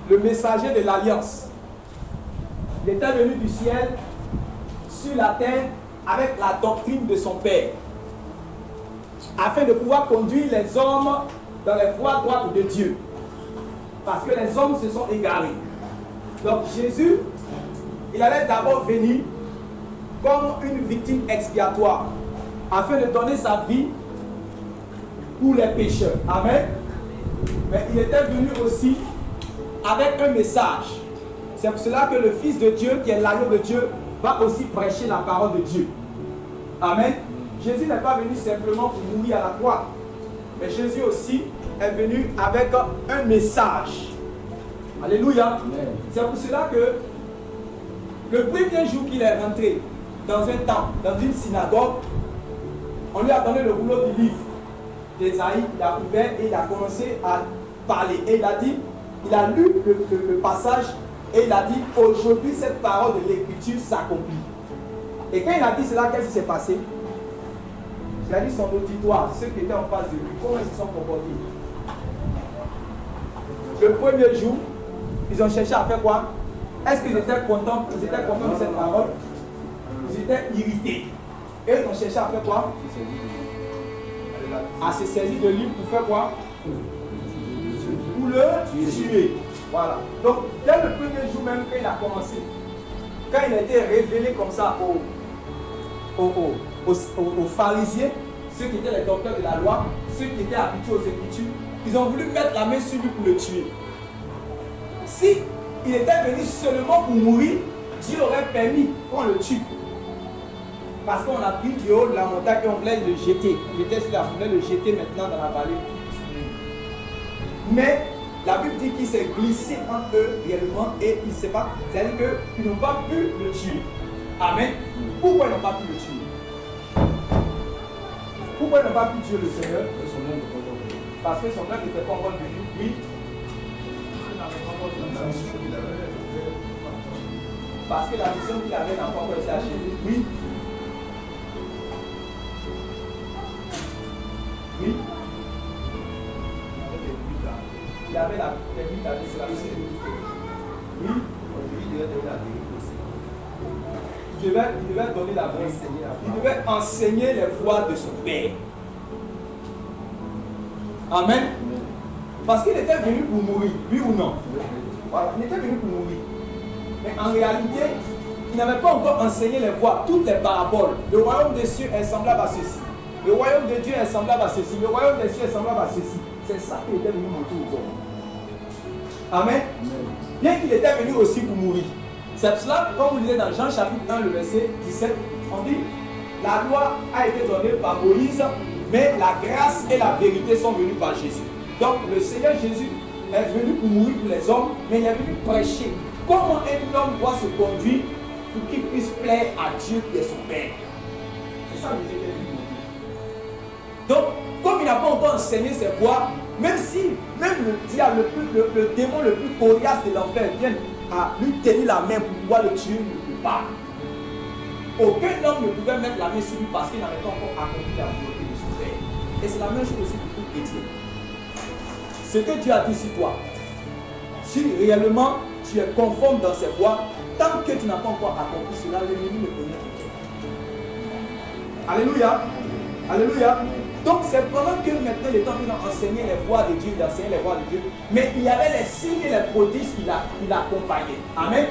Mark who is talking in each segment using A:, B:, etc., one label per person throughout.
A: le messager de l'Alliance. Il était venu du ciel sur la terre avec la doctrine de son Père, afin de pouvoir conduire les hommes dans les voies droites de Dieu. Parce que les hommes se sont égarés. Donc Jésus, il allait d'abord venir comme une victime expiatoire, afin de donner sa vie pour les pécheurs. Amen. Mais il était venu aussi avec un message. C'est pour cela que le Fils de Dieu, qui est l'agneau de Dieu, va aussi prêcher la parole de Dieu. Amen. Jésus n'est pas venu simplement pour mourir à la croix, mais Jésus aussi est venu avec un message. Alléluia. C'est pour cela que le premier jour qu'il est rentré dans un temple, dans une synagogue, on lui a donné le rouleau du livre d'Ésaïe, il a ouvert et il a commencé à parler. Et il a dit, il a lu le passage et il a dit, aujourd'hui cette parole de l'écriture s'accomplit. Et quand il a dit cela, qu'est-ce qui s'est passé? Il a dit son auditoire, ceux qui étaient en face de lui, comment ils se sont comportés? Le premier jour, ils ont cherché à faire quoi? Est-ce qu'ils étaient contents? Ils étaient contents de cette parole? Ils étaient irrités. Et ils ont cherché à faire quoi? À se saisir de lui pour faire quoi? Pour le tuer. Voilà. Donc, dès le premier jour même, quand il a commencé, quand il a été révélé comme ça aux pharisiens, ceux qui étaient les docteurs de la loi, ceux qui étaient habitués aux Écritures, ils ont voulu mettre la main sur lui pour le tuer. Si il était venu seulement pour mourir, Dieu aurait permis qu'on le tue. Parce qu'on a pris du haut de la montagne et on voulait le jeter. Il était sur la on voulait le jeter maintenant dans la vallée. Mais la Bible dit qu'il s'est glissé entre eux réellement et il ne sait pas. C'est-à-dire qu'ils n'ont pas pu le tuer. Amen. Pourquoi ils n'ont pas pu le tuer? Pourquoi ils n'ont pas pu tuer le Seigneur? Parce que son œuvre n'était pas encore venu. Oui. Parce que la mission qu'il avait n'a pas encore été achevée. Oui. Oui. Il avait la technique avec cela. Oui. Il devait donner la voix. Il devait enseigner les voies de son Père. Amen. Parce qu'il était venu pour mourir, oui ou non? Voilà, il était venu pour mourir. Mais en réalité, il n'avait pas encore enseigné les voies, toutes les paraboles. Le royaume des cieux est semblable à ceci. Le royaume de Dieu est semblable à ceci. Le royaume des cieux est semblable à ceci. C'est ça qu'il était venu montrer aux hommes. Amen. Bien qu'il était venu aussi pour mourir. C'est pour cela, comme vous lisez dans Jean chapitre 1, le verset 17, on dit, la loi a été donnée par Moïse, mais la grâce et la vérité sont venues par Jésus. Donc le Seigneur Jésus est venu pour mourir pour les hommes, mais il est venu prêcher comment un homme doit se conduire pour qu'il puisse plaire à Dieu qui est son Père. C'est ça que Dieu est venu montrer. Donc, comme il n'a pas encore enseigné ses voies, même si, même le diable, le démon le plus coriace de l'enfer vient à lui tenir la main pour pouvoir le tuer, il ne peut pas. Aucun homme ne pouvait mettre la main sur lui parce qu'il n'avait pas encore accompli la volonté de son Père. Et c'est la même chose aussi pour tout chrétien. Ce que Dieu a dit sur toi, si réellement tu es conforme dans ses voies, tant que tu n'as pas encore accompli cela, l'ennemi ne peut rien faire. Alléluia. Alléluia. Donc c'est pendant que maintenant il est en train d'enseigner les voies de Dieu, d'enseigner les voies de Dieu, mais il y avait les signes et les prodiges qui l'accompagnaient. Amen.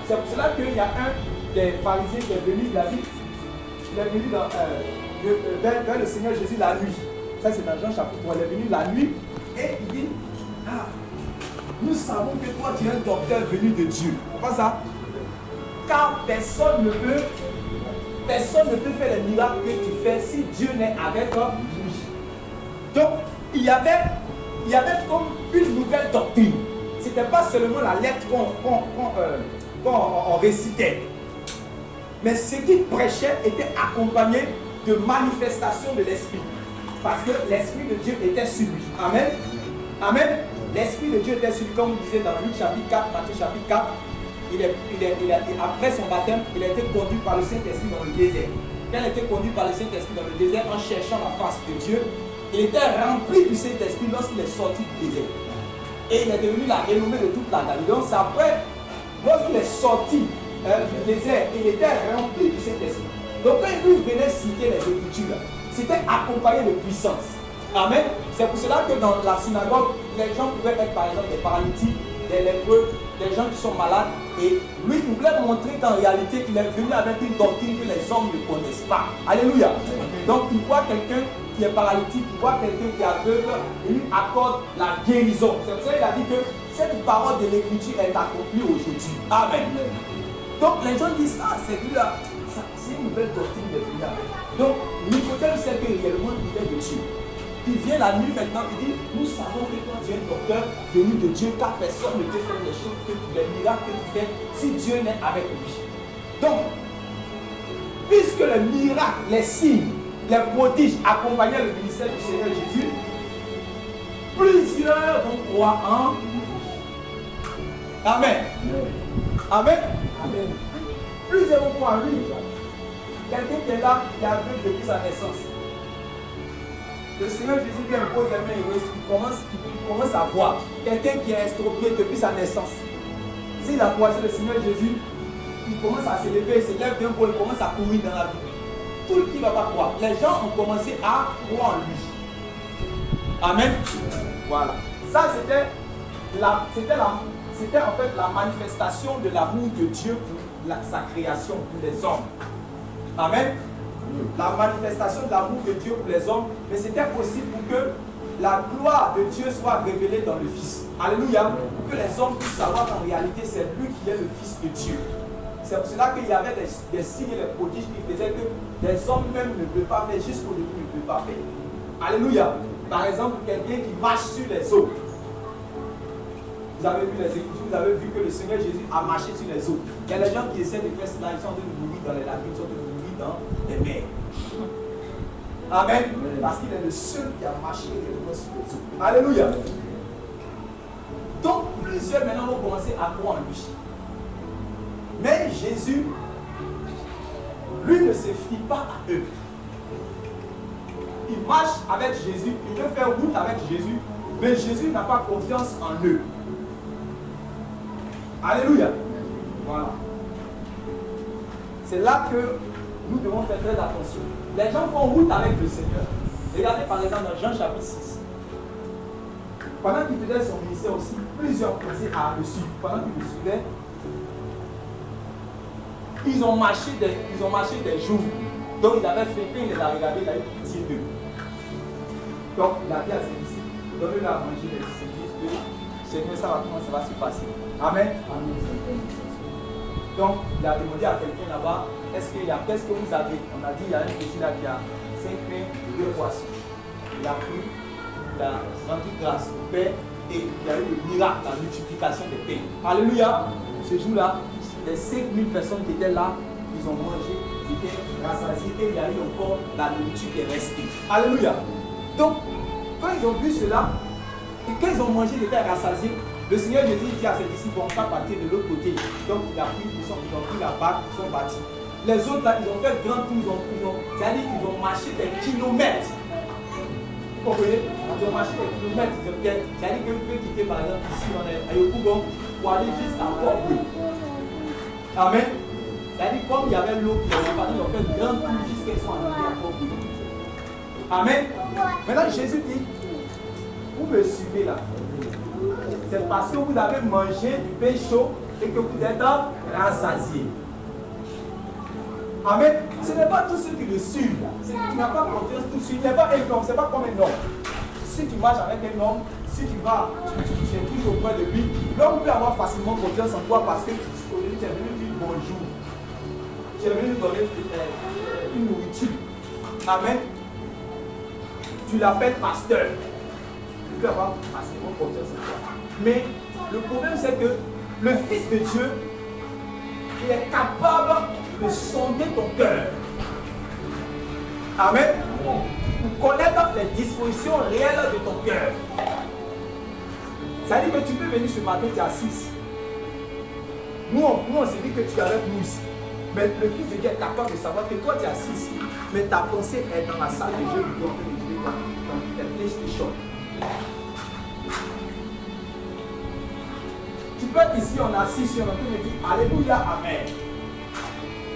A: C'est pour cela qu'il y a un des pharisiens qui est venu, il est venu vers le Seigneur Jésus la nuit. Ça c'est dans Jean chapitre 3, il est venu la nuit et il dit, nous savons que toi tu es un docteur venu de Dieu. Pourquoi ça? Car personne ne peut faire les miracles que tu fais si Dieu n'est avec lui. Donc, il y avait comme une nouvelle doctrine. Ce n'était pas seulement la lettre qu'on récitait. Mais ce qu'il prêchait était accompagné de manifestations de l'Esprit. Parce que l'Esprit de Dieu était sur lui. Amen. Amen. L'Esprit de Dieu était sur lui, comme vous disiez dans Luc chapitre 4, Matthieu chapitre 4. Après son baptême, il a été conduit par le Saint-Esprit dans le désert. Quand il a été conduit par le Saint-Esprit dans le désert en cherchant la face de Dieu, il était rempli du Saint-Esprit lorsqu'il est sorti du désert. Et il est devenu la renommée de toute la Galilée. Donc c'est après, lorsqu'il est sorti du désert, il était rempli de cet esprit. Donc quand il venait citer les Écritures, c'était accompagné de puissance. Amen. C'est pour cela que dans la synagogue, les gens pouvaient être par exemple des paralytiques, des lépreux, des gens qui sont malades. Et lui, il voulait montrer qu'en réalité, il est venu avec une doctrine que les hommes ne connaissent pas. Alléluia. Donc il voit quelqu'un qui est paralytique, il voit quelqu'un qui est aveugle, et lui accorde la guérison. C'est pour ça qu'il a dit que cette parole de l'Écriture est accomplie aujourd'hui. Amen. Donc les gens disent, ah, c'est lui là, c'est une nouvelle doctrine de Dieu. Donc Nicodème sait que réellement il est de Dieu. Il vient la nuit maintenant, il dit, nous savons que toi tu es un docteur venu de Dieu, car personne ne peut faire les choses que tu fais, les miracles que tu fais, si Dieu n'est avec lui. Donc, puisque les miracles, les signes, les prodiges accompagnaient le ministère du Seigneur Jésus, plusieurs vont croire en Amen. Amen. Amen. Plusieurs vont croire en lui. Quelqu'un qui est là, qui a vu depuis sa naissance. Le Seigneur Jésus lui impose les mains et il commence à voir. Quelqu'un qui est estropié depuis sa naissance. S'il a croisé le Seigneur Jésus, il commence à se lever, il se lève d'un coup, il commence à courir dans la vie. Tout le qui ne va pas croire. Les gens ont commencé à croire en lui. Amen. Voilà. Ça, c'était en fait la manifestation de l'amour de Dieu pour sa création, pour les hommes. Amen. La manifestation de l'amour de Dieu pour les hommes, mais c'était possible pour que la gloire de Dieu soit révélée dans le Fils. Alléluia. Pour que les hommes puissent savoir qu'en réalité, c'est lui qui est le Fils de Dieu. C'est pour cela qu'il y avait des signes et des prodiges qui faisaient que les hommes même ne peuvent pas faire, jusqu'au début ne peuvent pas faire. Alléluia. Par exemple, quelqu'un qui marche sur les eaux. Vous avez vu les Écritures, vous avez vu que le Seigneur Jésus a marché sur les eaux. Il y a des gens qui essaient de faire cela, ils sont en train de mourir dans les lacunes, ils sont en train de mourir dans les mers. Amen. Parce qu'il est le seul qui a marché réellement sur les eaux. Alléluia. Donc plusieurs maintenant vont commencer à croire en lui. Mais Jésus, lui ne se fie pas à eux. Il marche avec Jésus, il veut faire route avec Jésus, mais Jésus n'a pas confiance en eux. Alléluia. Voilà. C'est là que nous devons faire très attention. Les gens font route avec le Seigneur. Regardez par exemple dans Jean chapitre 6. Pendant qu'il faisait son ministère aussi, plusieurs commençaient à le suivre. Pendant qu'il le suivait, ils ont marché des jours. Donc il avait fait, quand il les a regardés, il a eu pitié d'eux. Donc il a dit à ses disciples, donnez-leur à manger les disciples. Seigneur, ça va comment ça va se passer. Amen. Amen. Donc il a demandé à quelqu'un là-bas, qu'est-ce que vous avez? On a dit, il y a un petit là qui a 5 pains et 2 poissons. Il a pris, il a rendu grâce au Père et il y a eu le miracle, la multiplication des pains. Alléluia. Ce jour-là, les 5000 personnes qui étaient là, ils ont mangé, ils étaient rassasiés et il y a eu encore la nourriture qui est restée. Alléluia. Donc, quand ils ont vu cela, et quand ils ont mangé, ils étaient rassasiés, le Seigneur Jésus dit à ses disciples, on va partir de l'autre côté. Donc, ils ont pris la barque, ils sont bâtis. Les autres, là, ils ont fait grand tour, c'est-à-dire qu'ils ont marché des kilomètres. Vous comprenez? Ils ont marché des kilomètres. C'est-à-dire qu'ils peuvent quitter, par exemple, ici, on est à Yopougon, pour aller jusqu'à Port-Bleu. Amen. C'est-à-dire, comme il y avait l'eau qui les séparait, ils ont fait un grand tour jusqu'à ce qu'ils soient arrivés à Port-Bleu. Amen. Maintenant, Jésus dit, vous me suivez là. C'est parce que vous avez mangé du pain chaud et que vous êtes rassasiés. Amen. Ce n'est pas tous ceux qui le suivent. Tu n'as pas confiance tout de suite. Il n'est pas un homme, ce n'est pas comme un homme. Si tu marches avec un homme, si tu vas, tu es toujours auprès de lui, l'homme peut avoir facilement confiance en toi parce que aujourd'hui tu es venu dire bonjour. Tu es venu lui donner une nourriture. Amen. Tu l'appelles pasteur. Tu peux avoir facilement confiance en toi. Mais le problème c'est que le Fils de Dieu, il est capable de sonder ton cœur. Amen. Pour connaître les dispositions réelles de ton cœur. Ça veut dire que tu peux venir ce matin, tu es assis. Nous on se dit que tu es avec nous ici. Mais le Fils de Dieu est capable de savoir que toi tu es assis ici. Mais ta pensée est dans la salle de jeu du dans tes PlayStation. peux être ici, on est assis sur un truc et dire Alléluia, Amen.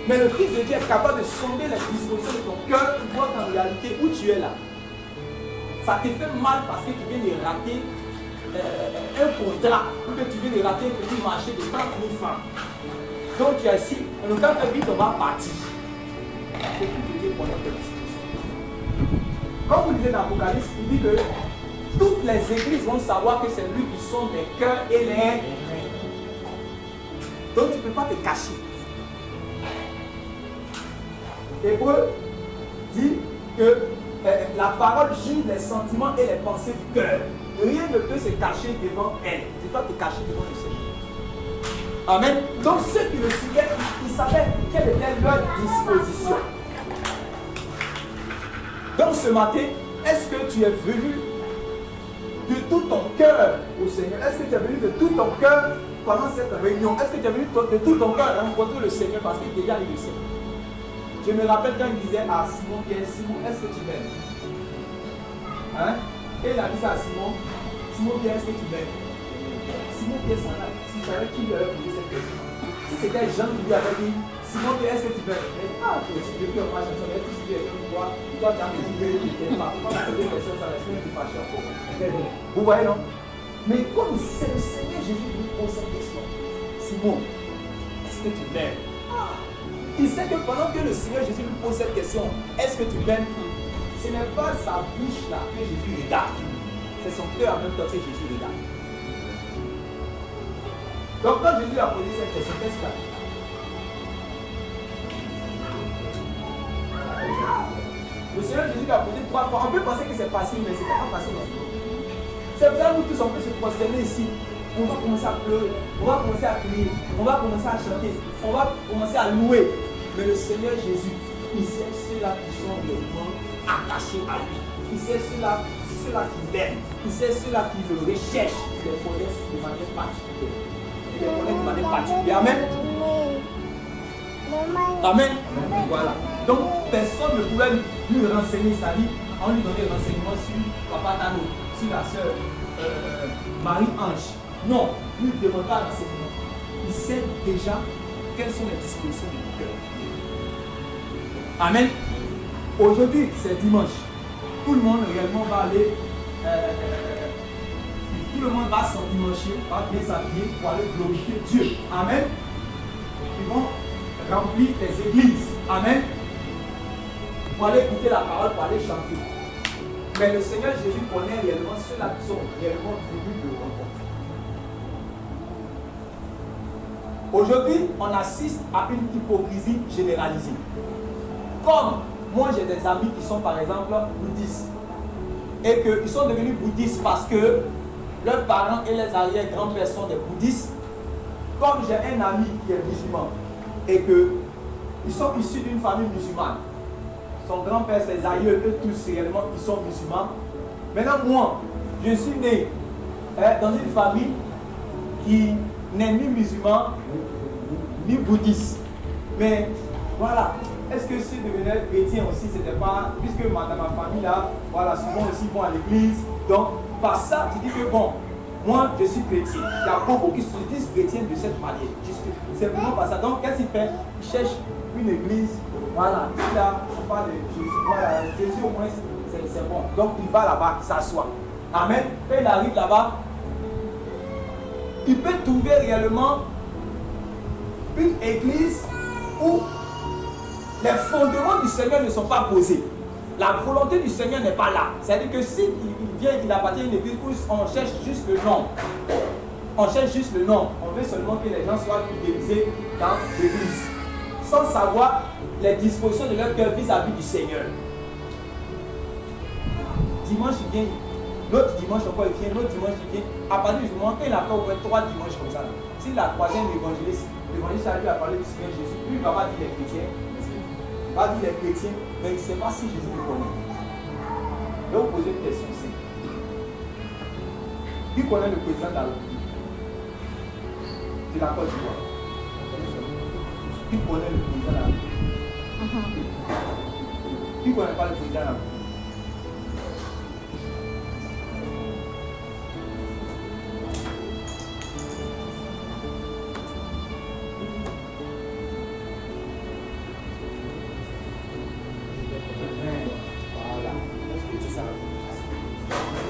A: Mais le Fils de Dieu est capable de sonder les dispositions de ton cœur pour voir en réalité où tu es là. Ça te fait mal parce que tu viens de rater un contrat ou que tu viens de rater un petit marché de 30 000 francs. Donc tu es assis, et le temps fait vite, on va partir. Le Fils de Dieu connaît tes dispositions. Comme vous lisez dans l'Apocalypse, il dit que toutes les églises vont savoir que c'est lui qui sonde les cœurs et les... Donc tu ne peux pas te cacher. Hébreu dit que la parole juge les sentiments et les pensées du cœur. Rien ne peut se cacher devant elle. Tu dois te cacher devant le Seigneur. Amen. Donc ceux qui le suivaient, ils savaient quelle était leur disposition. Donc ce matin, est-ce que tu es venu de tout ton cœur au Seigneur? Est-ce que tu es venu de tout ton cœur pendant cette réunion? Est-ce que tu es venu de tout ton cœur rencontrer le Seigneur parce qu'il déjà eu le Seigneur? Je me rappelle quand il disait à Simon Pierre, Simon, est-ce que tu m'aimes? Hein? Et il a dit ça à Simon, Simon Pierre, est-ce que tu m'aimes? Simon Pierre s'en a, si je savais qui lui avait posé cette question. Si c'était Jean qui lui avait dit, Simon Pierre, est-ce que tu m'aimes? Il dit, ah, toi aussi, depuis on marche ensemble, mais tout ce qui est fait quoi, toi tu as dit que tu ne t'aimes pas. Pourquoi tu as questions, ça reste même plus fâché encore. Vous voyez, non? Mais comme c'est le Seigneur Jésus qui lui pose cette question, Simon, est-ce que tu m'aimes? Il sait que pendant que le Seigneur Jésus lui pose cette question, est-ce que tu m'aimes? Ce n'est pas sa bouche là que Jésus regarde. C'est son cœur en même temps que Jésus regarde. Donc quand Jésus a posé cette question, qu'est-ce qu'il a fait? Le Seigneur Jésus l'a posé 3 fois. On peut penser que c'est facile, mais ce n'est pas facile. C'est pour ça que nous tous on peut se prosterner ici. On va commencer à pleurer, on va commencer à crier, on va commencer à chanter, on va commencer à louer. Mais le Seigneur Jésus, il sait ceux-là qui sont vraiment attachés à lui. Il sait ceux-là qui l'aiment. Il sait ceux-là qui le recherchent. Il les connaît de manière particulière. Il les connaît de manière particulière. Amen. Amen. Voilà. Donc, personne ne pouvait lui renseigner sa vie en lui donnant des renseignements sur Papa Tano, sur la sœur Marie-Ange. Non, lui ne demande pas d'enseignement. Il sait déjà quelles sont les dispositions du cœur. Amen. Aujourd'hui, c'est dimanche. Tout le monde réellement va aller. Tout le monde va s'endimancher, va bien s'habiller pour aller glorifier Dieu. Amen. Ils vont remplir les églises. Amen. Pour aller écouter la parole, pour aller chanter. Mais le Seigneur Jésus connaît réellement ceux-là qui sont réellement venus de rencontrer. Aujourd'hui, on assiste à une hypocrisie généralisée. Comme moi, j'ai des amis qui sont par exemple bouddhistes et qu'ils sont devenus bouddhistes parce que leurs parents et les arrière-grands-pères sont des bouddhistes. Comme j'ai un ami qui est musulman et qu'ils sont issus d'une famille musulmane, son grand-père, ses aïeux, eux tous réellement, ils sont musulmans. Maintenant, moi, je suis né dans une famille qui n'est ni musulman, ni bouddhiste. Mais voilà, est-ce que si devenir chrétien aussi, c'était pas, puisque ma famille là, voilà, souvent aussi vont à l'église. Donc, par ça, tu dis que bon, moi je suis chrétien. Il y a beaucoup qui se disent chrétiens de cette manière. C'est vraiment pas ça. Donc, qu'est-ce qu'il fait? Il cherche une église. Voilà, ici là, on parle de Jésus. Voilà, Jésus au moins, c'est bon. Donc, il va là-bas, il s'assoit. Amen. Quand il arrive là-bas, il peut trouver réellement une église où les fondements du Seigneur ne sont pas posés. La volonté du Seigneur n'est pas là. C'est-à-dire que s'il vient, il appartient à une église où on cherche juste le nom. On cherche juste le nom. On veut seulement que les gens soient fidélisés dans l'église. Sans savoir les dispositions de leur cœur vis-à-vis du Seigneur. Dimanche, il vient. L'autre dimanche encore, il vient. L'autre dimanche, il vient. À partir du moment où il a fait au moins 3 dimanches comme ça. Si la troisième l'évangéliste a lui a parlé du Seigneur Jésus, lui il va pas dire les chrétiens. Il va dire les chrétiens, mais il ne sait pas si Jésus le connaît. Je vais vous poser une question simple. Qui connaît le président de la République de la Côte d'Ivoire? Qui connaît le président de la République? Qui ne connaît pas le président de la République?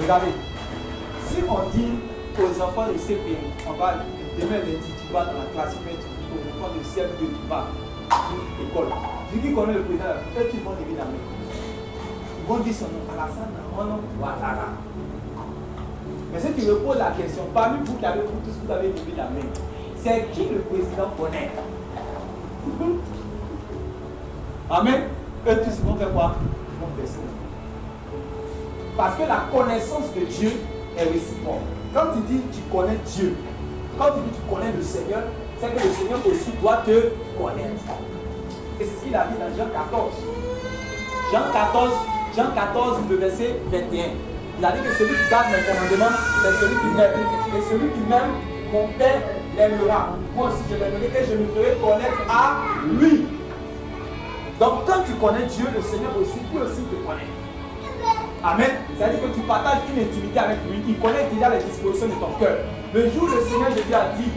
A: Regardez, si on dit aux enfants de CP, on va demain lundi, tu vas dans la classe, mais tu dis aux enfants de CM2, tu vas à l'école. Je dis qui connaît le président, peut-être qu'ils vont lever la main. Ils vont dire son nom, Alassane Ouattara. Mais si tu me poses la question, parmi vous qui avez tous vous avez levé la main, c'est qui le président connaît? Amen. Eux tous ils vont faire quoi? Ils vont faire ça. Parce que la connaissance de Dieu est réciproque. Quand tu dis tu connais Dieu, quand tu dis tu connais le Seigneur, c'est que le Seigneur aussi doit te connaître. Et c'est ce qu'il a dit dans Jean 14. Jean 14, le verset 21. Il a dit que celui qui garde mes commandements, c'est celui qui m'aime. Et celui qui m'aime, mon Père l'aimera. Moi aussi je l'aimerai et je me ferai connaître à lui. Donc quand tu connais Dieu, le Seigneur aussi, lui aussi te connaît. Amen. C'est-à-dire que tu partages une intimité avec lui. Il connaît déjà les dispositions de ton cœur. Le jour où le Seigneur Jésus a dit,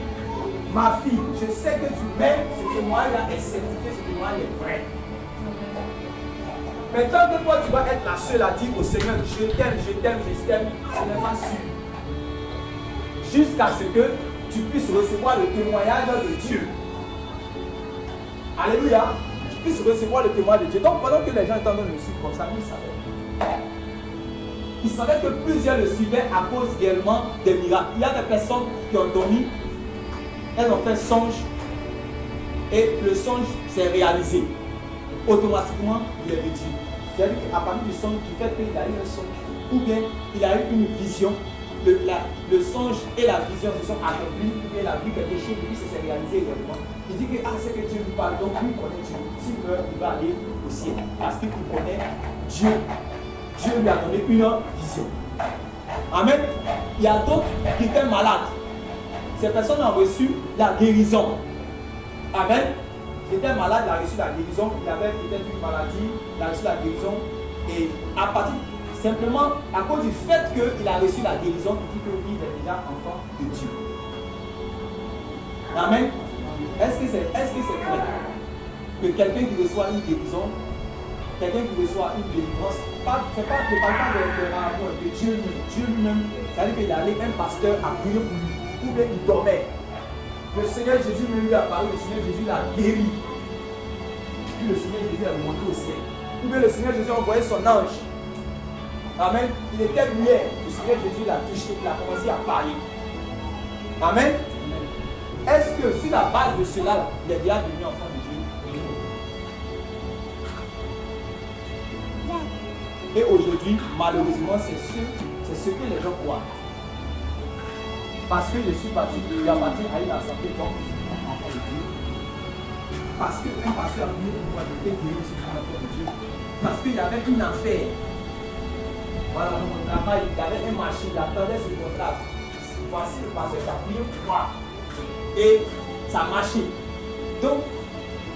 A: ma fille, je sais que tu m'aimes, ce témoignage est certifié, ce témoignage est vrai. Maintenant que toi tu vas être la seule à dire au Seigneur, je t'aime, je t'aime, je t'aime, ce n'est pas sûr. Jusqu'à ce que tu puisses recevoir le témoignage de Dieu. Alléluia. Tu puisses recevoir le témoignage de Dieu. Donc pendant que les gens étaient en train de le suivre comme ça, ils savaient. Ils savaient que plusieurs le suivaient à cause réellement des miracles. Il y a des personnes qui ont dormi, elles ont fait un songe et le songe s'est réalisé. Automatiquement, il est réduit. C'est-à-dire qu'à partir du songe qui fait qu'il a eu un songe, ou bien il a eu une vision, le songe et la vision se sont accomplis, ou bien il a vu quelque chose, puis ça s'est réalisé réellement. Il dit que c'est que Dieu lui parle, donc lui connaît Dieu. S'il meurt, il va aller au ciel. Parce qu'il connaît Dieu. Dieu lui a donné une vision. Amen. Il y a d'autres qui étaient malades. Ces personnes ont reçu la guérison. Amen. Il était malade, il a reçu la guérison. Il avait peut-être une maladie, il a reçu la guérison. Et à partir, simplement, à cause du fait qu'il a reçu la guérison, il dit que lui, il est déjà enfant de Dieu. Amen. Est-ce que c'est vrai que quelqu'un qui reçoit une guérison, quelqu'un qui reçoit une délivrance, c'est pas de Dieu lui-même, c'est-à-dire qu'il allait un pasteur à prier pour lui, ou bien il dormait. Le Seigneur Jésus lui a parlé, le Seigneur Jésus l'a guéri. Puis le Seigneur Jésus a monté au ciel. Ou bien le Seigneur Jésus a envoyé son ange. Amen. Il était muet. Le Seigneur Jésus l'a touché, il a commencé à parler. Amen. Est-ce que sur la base de cela, il est déjà devenu enfant de Dieu? Et aujourd'hui, malheureusement, c'est ce que les gens croient. Parce que je suis parti, j'appartiens à une assemblée, donc je suis un enfant de Dieu. Parce qu'un pasteur a voulu pouvoir être guéri, je suis un enfant de Dieu. Parce qu'il y avait une affaire. Voilà, dans mon travail, il y avait un marché, il attendait ce contrat. Voici le pasteur qui a prié pour moi. Et ça marchait. Donc,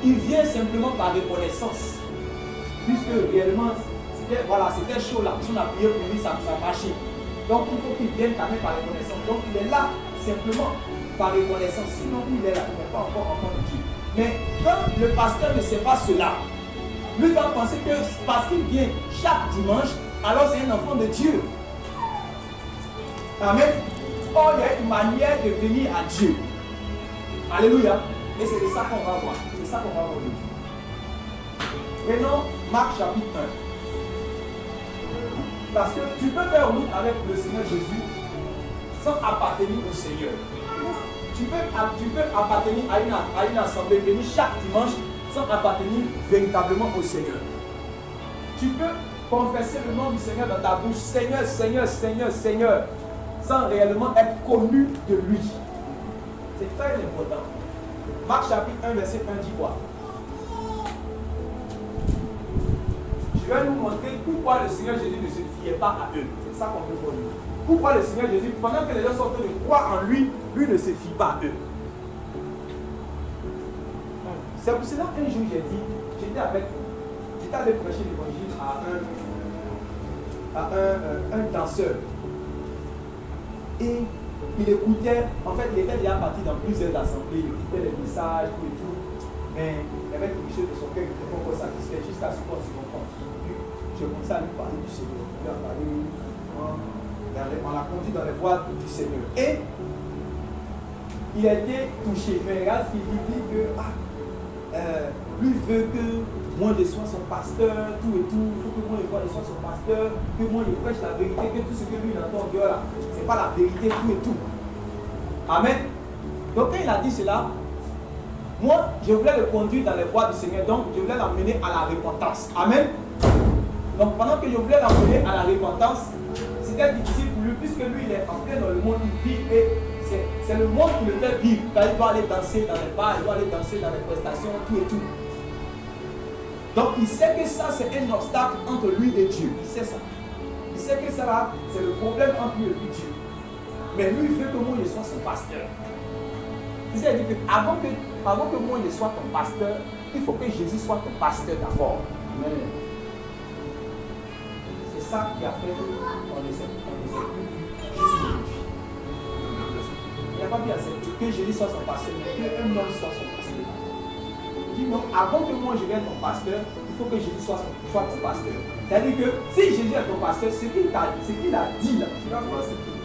A: il vient simplement par reconnaissance. Puisque réellement, c'était chaud là. Si on a prié pour lui, ça marchait. Donc, il faut qu'il vienne quand même par reconnaissance. Donc, il est là simplement par reconnaissance. Sinon, il est là, il n'est pas encore enfant de Dieu. Mais quand le pasteur ne sait pas cela, lui doit penser que parce qu'il vient chaque dimanche, alors c'est un enfant de Dieu. Amen. Or, il y a une manière de venir à Dieu. Alléluia. Et c'est de ça qu'on va voir. C'est ça qu'on va voir aujourd'hui. Maintenant, Marc chapitre 1. Parce que tu peux faire route avec le Seigneur Jésus sans appartenir au Seigneur. Tu peux appartenir à une assemblée, venir chaque dimanche sans appartenir véritablement au Seigneur. Tu peux confesser le nom du Seigneur dans ta bouche, Seigneur, Seigneur, Seigneur, Seigneur, sans réellement être connu de lui. C'est très important. Marc chapitre 1, verset 1 dit quoi? Je vais nous montrer pourquoi le Seigneur Jésus ne se fiait pas à eux. C'est ça qu'on veut voir. Pourquoi le Seigneur Jésus, pendant que les gens sont en train de croire en lui, lui ne se fie pas à eux. C'est pour cela qu'un jour j'ai dit, j'étais allé prêcher l'évangile à un danseur. Et il écoutait, en fait, il était déjà parti dans plusieurs assemblées, il écoutait les messages, tout et tout. Mais il y avait quelque chose de son cœur qui n'était pas encore satisfait jusqu'à ce qu'on se rencontre. Je commençais à lui parler du Seigneur. Il a parlé, on l'a conduit dans les voies du Seigneur. Et il a été touché. Mais regarde ce qu'il dit que lui veut que moi je sois son pasteur, tout et tout. Il faut que moi je sois son pasteur, que moi je prêche la vérité, que tout ce que lui il entend en Dieu là, c'est pas la vérité, tout et tout. Amen. Donc quand il a dit cela, moi je voulais le conduire dans les voies du Seigneur, donc je voulais l'amener à la repentance. Amen. Donc pendant que je voulais l'amener à la repentance, c'était difficile pour lui, puisque lui il est entré dans le monde, il vit et c'est le monde qui le fait vivre. Quand il doit aller danser dans les bars, il doit aller danser dans les prestations, tout et tout. Donc il sait que ça c'est un obstacle entre lui et Dieu. Il sait ça. Il sait que ça là, c'est le problème entre lui et Dieu. Mais lui il veut que moi je sois son pasteur. Il s'est dit que avant que moi je sois ton pasteur, il faut que Jésus soit ton pasteur d'abord. C'est ça qui a fait qu'on ne sait plus Jésus. Il n'a pas bien accepté que Jésus soit son pasteur, mais qu'un homme soit son pasteur. Il dit non, avant que moi je vienne ton pasteur, il faut que Jésus soit ton pasteur. C'est-à-dire que si Jésus est ton pasteur, ce qu'il a dit là, tu vas voir ce qu'il dit.